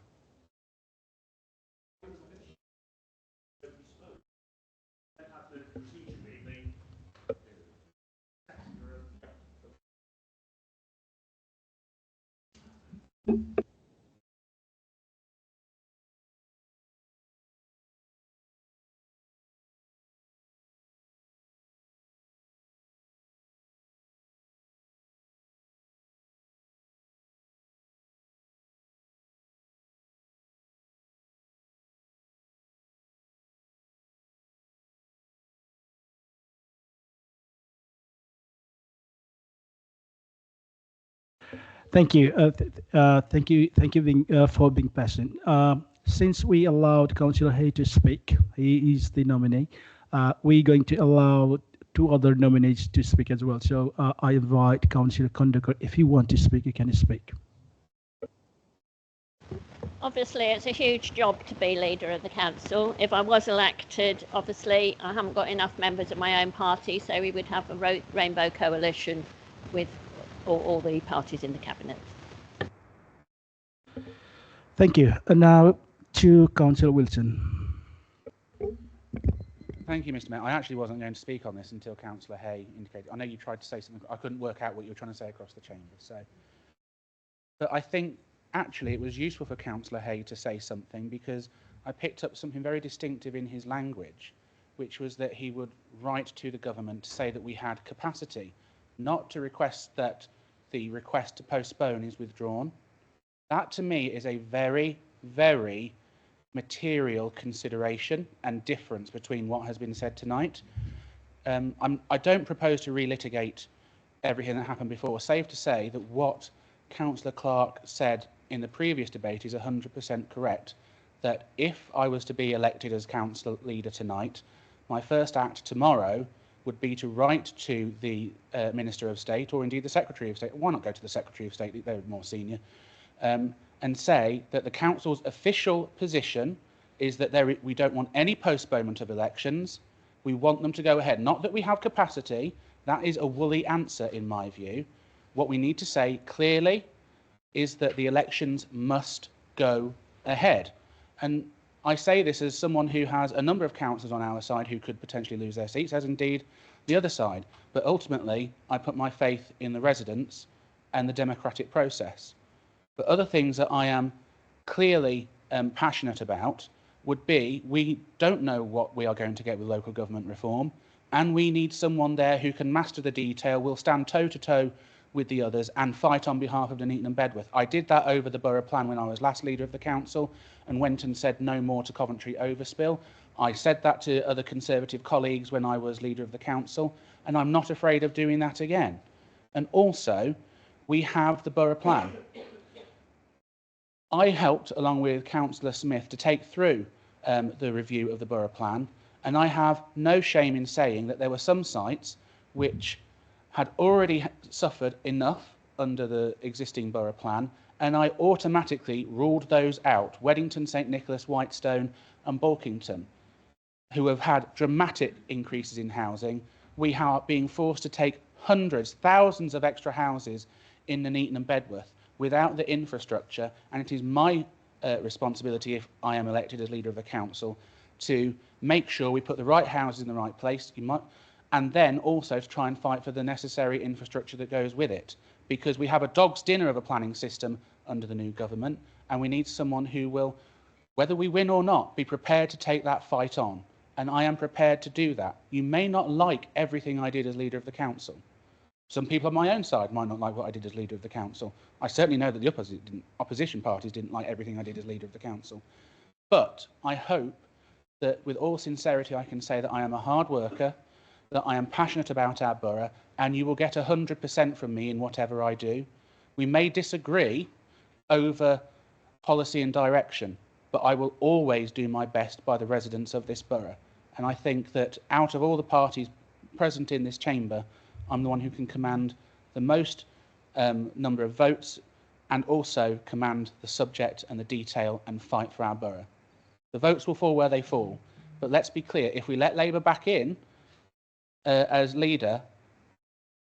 Thank you. Thank you for being patient. Since we allowed Councillor Hay to speak, he is the nominee. We're going to allow two other nominees to speak as well. So I invite Councillor Kondakar. If you want to speak, you can speak. Obviously, it's a huge job to be leader of the council. If I was elected, obviously, I haven't got enough members of my own party, so we would have a rainbow coalition with all the parties in the cabinet. Thank you. And now to Councillor Wilson. Thank you, Mr. Mayor. I actually wasn't going to speak on this until Councillor Hay indicated. I know you tried to say something. I couldn't work out what you were trying to say across the chamber. But I think actually it was useful for Councillor Hay to say something, because I picked up something very distinctive in his language, which was that he would write to the government to say that we had capacity, not to request that the request to postpone is withdrawn. That to me is a very, very material consideration and difference between what has been said tonight. I don't propose to relitigate everything that happened before. Safe to say that what Councillor Clark said in the previous debate is 100% correct, that if I was to be elected as council leader tonight, my first act tomorrow would be to write to the Minister of State, or indeed the Secretary of State. Why not go to the Secretary of State? They're more senior. And say that the council's official position is that we don't want any postponement of elections. We want them to go ahead. Not that we have capacity. That is a woolly answer in my view. What we need to say clearly is that the elections must go ahead. And I say this as someone who has a number of councillors on our side who could potentially lose their seats, as indeed the other side. But ultimately, I put my faith in the residents and the democratic process. But other things that I am clearly passionate about would be, we don't know what we are going to get with local government reform, and we need someone there who can master the detail, will stand toe-to-toe with the others and fight on behalf of Nuneaton and Bedworth. I did that over the borough plan when I was last leader of the council and went and said no more to Coventry overspill. I said that to other Conservative colleagues when I was leader of the council, and I'm not afraid of doing that again. And also, we have the borough plan. I helped, along with Councillor Smith, to take through the review of the borough plan, and I have no shame in saying that there were some sites which had already suffered enough under the existing borough plan, and I automatically ruled those out. Weddington, St Nicholas, Whitestone and Bulkington, who have had dramatic increases in housing. We are being forced to take hundreds, thousands of extra houses in Nuneaton and Bedworth without the infrastructure, and it is my responsibility, if I am elected as leader of the council, to make sure we put the right houses in the right place. And then also to try and fight for the necessary infrastructure that goes with it, because we have a dog's dinner of a planning system under the new government, and we need someone who will, whether we win or not, be prepared to take that fight on. And I am prepared to do that. You may not like everything I did as leader of the council. Some people on my own side might not like what I did as leader of the council. I certainly know that the opposition parties didn't like everything I did as leader of the council. But I hope that with all sincerity I can say that I am a hard worker, that I am passionate about our borough, and you will get 100% from me in whatever I do. We may disagree over policy and direction, but I will always do my best by the residents of this borough. And I think that out of all the parties present in this chamber, I'm the one who can command the most number of votes and also command the subject and the detail and fight for our borough. The votes will fall where they fall, but let's be clear, if we let Labour back in as leader,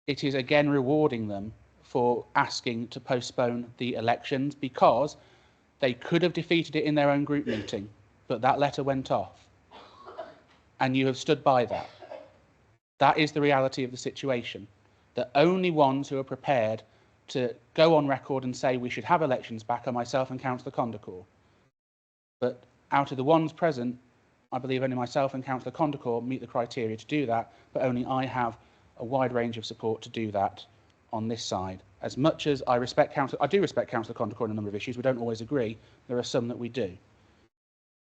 it is again rewarding them for asking to postpone the elections, because they could have defeated it in their own group meeting, but that letter went off. And you have stood by that. That is the reality of the situation. The only ones who are prepared to go on record and say we should have elections back are myself and Councillor Kondakor. But out of the ones present, I believe only myself and Councillor Kondakor meet the criteria to do that, but only I have a wide range of support to do that on this side. As much as I respect I do respect Councillor Kondakor on a number of issues. We don't always agree. There are some that we do.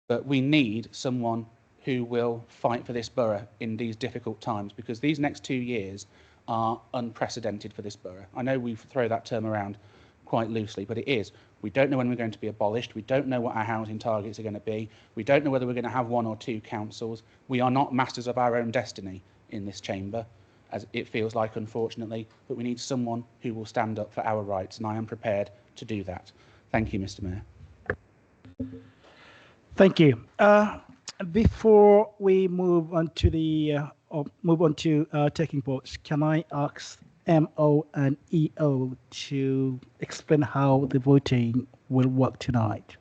But we need someone who will fight for this borough in these difficult times, because these next 2 years are unprecedented for this borough. I know we throw that term around, quite loosely, but it is. We don't know when we're going to be abolished. We don't know what our housing targets are going to be. We don't know whether we're going to have 1 or 2 councils. We are not masters of our own destiny in this chamber, as it feels like, unfortunately, but we need someone who will stand up for our rights, and I am prepared to do that. Thank you, Mr. Mayor. Thank you. Before we move on to taking votes, can I ask MO and EO to explain how the voting will work tonight?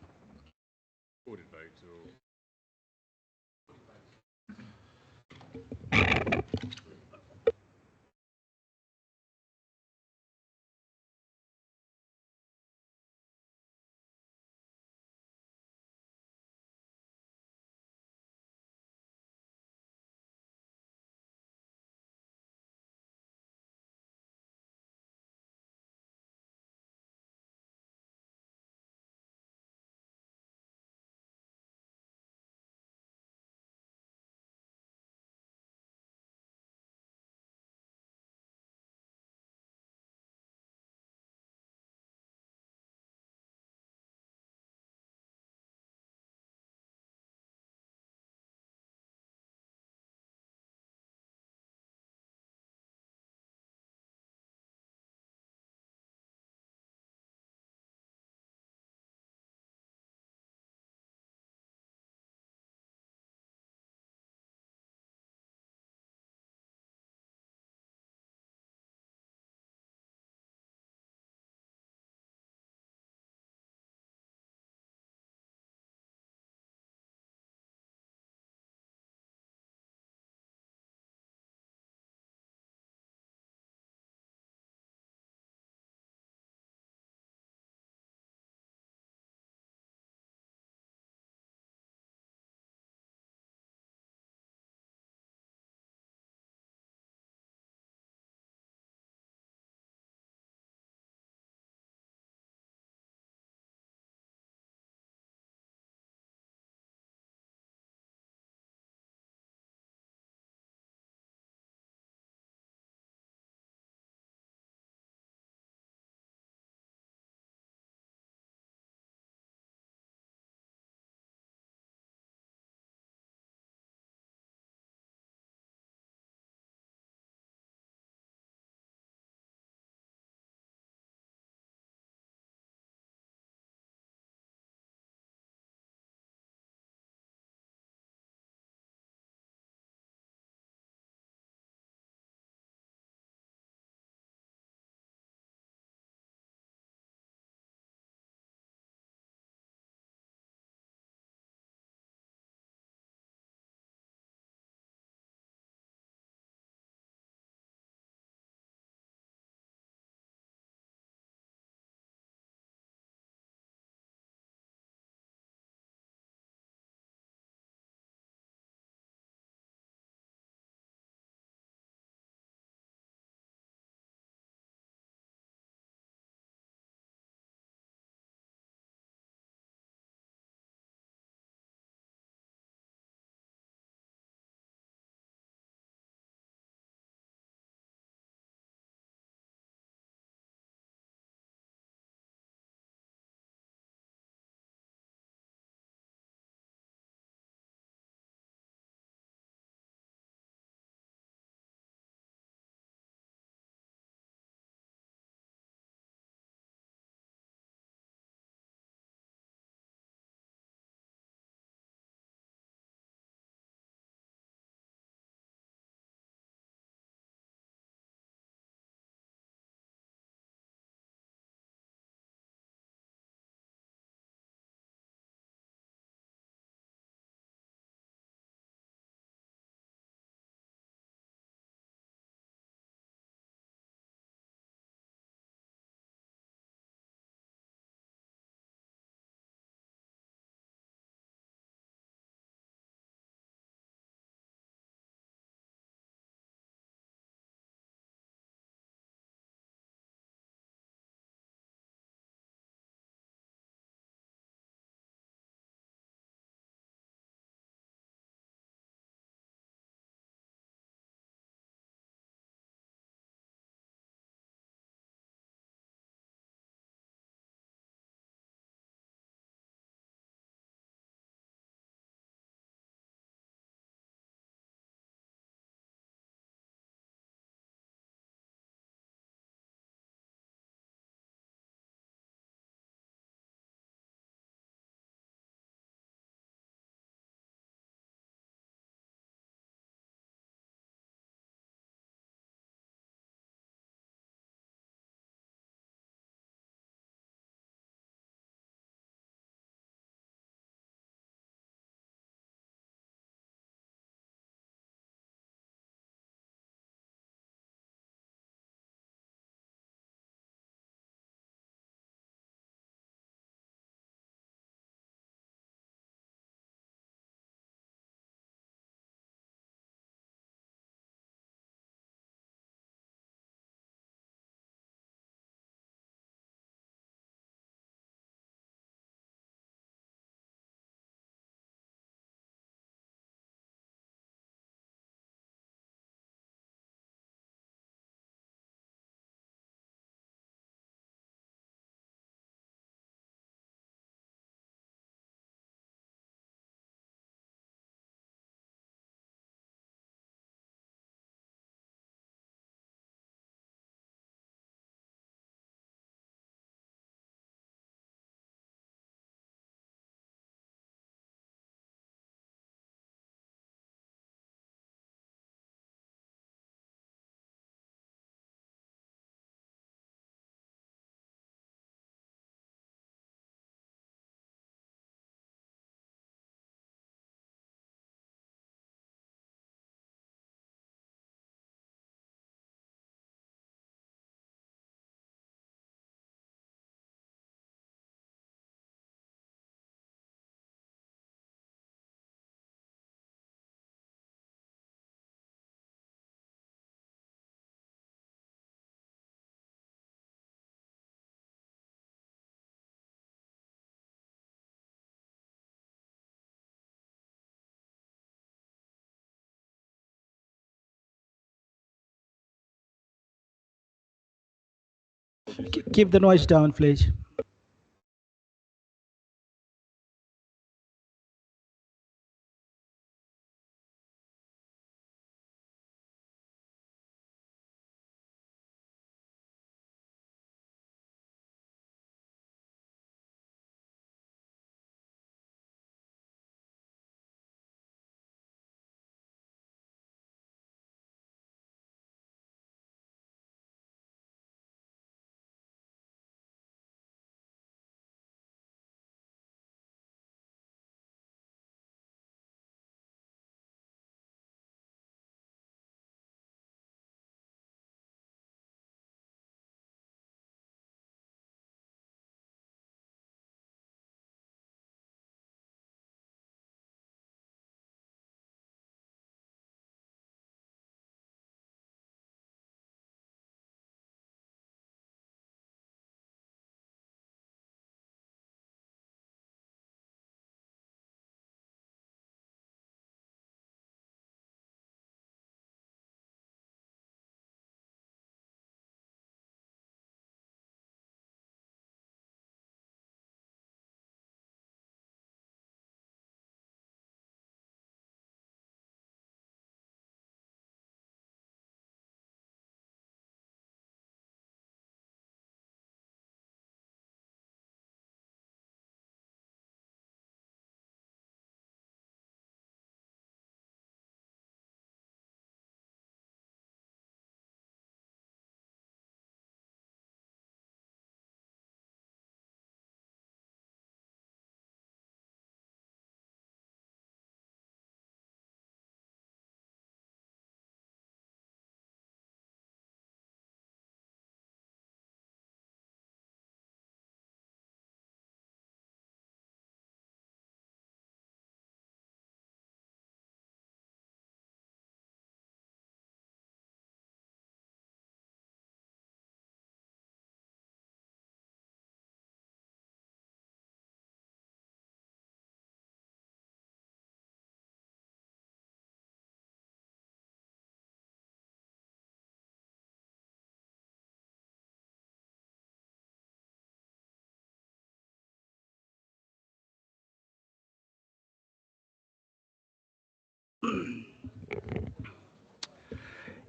Keep the noise down, please.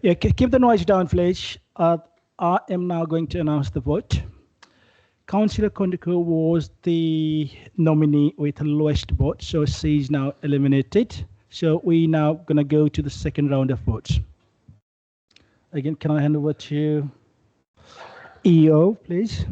Yeah, keep the noise down, please. I am now going to announce the vote. Councillor Kondiko was the nominee with the lowest vote, so she is now eliminated. So we now going to go to the second round of votes. Again, can I hand over to EO, please?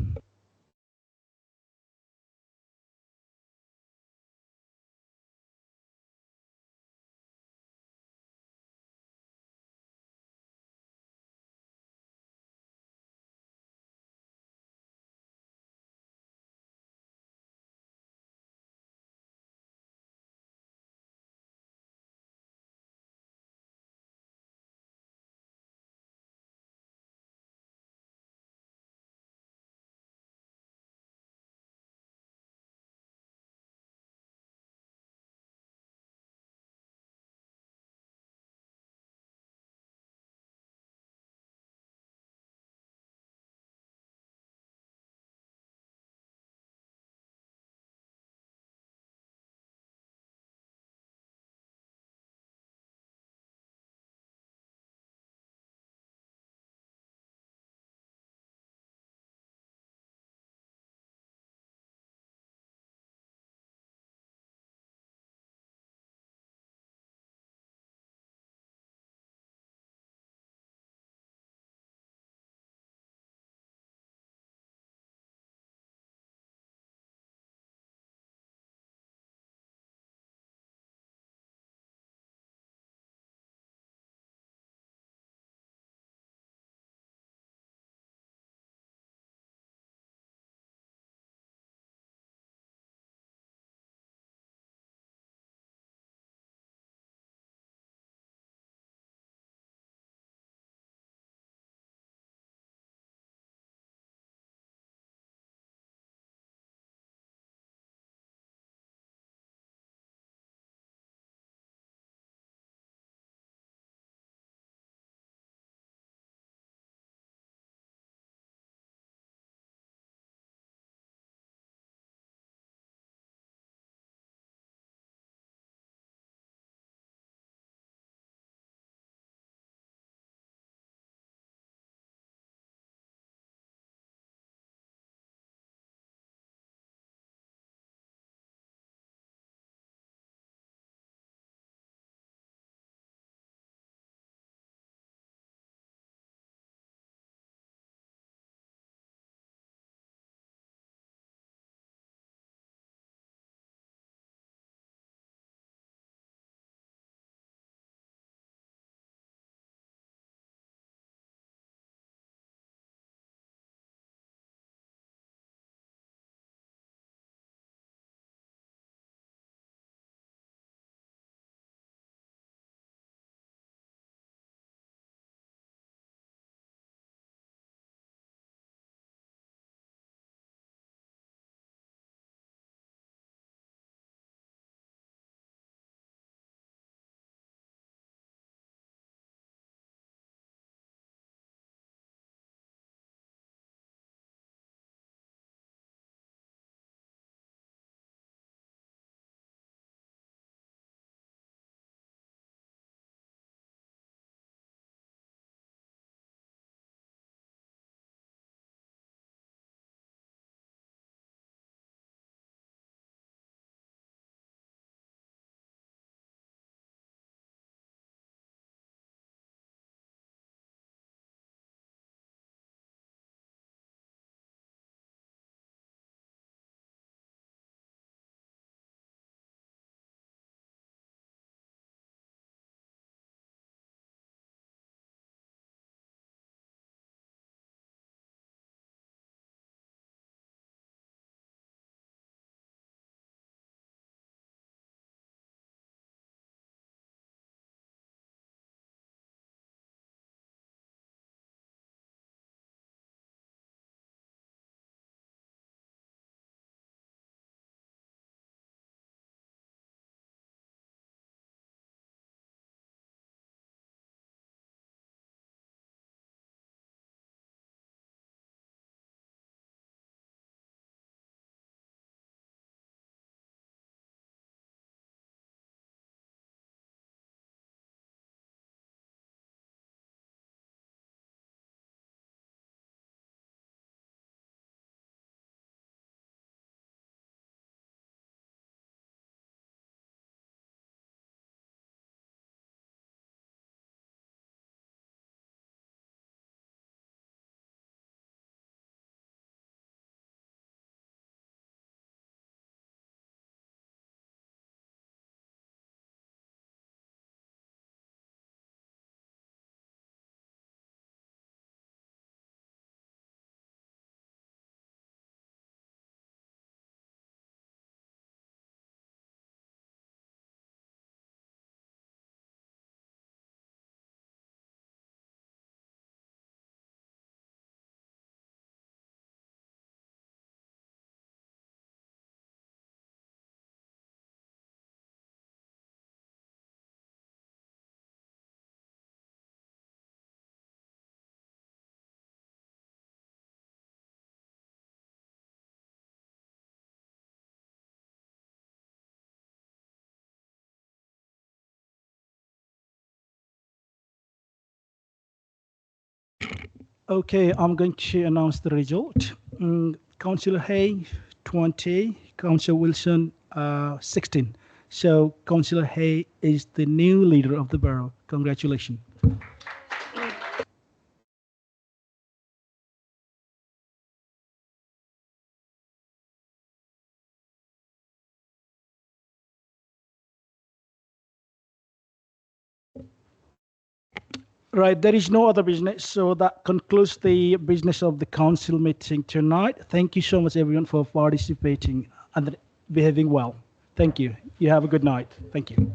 Okay, I'm going to announce the result. Councillor Hay, 20, Councillor Wilson, 16. So Councillor Hay is the new leader of the borough. Congratulations. Right, there is no other business, so that concludes the business of the council meeting tonight. Thank you so much, everyone, for participating and behaving well. Thank you. You have a good night. Thank you.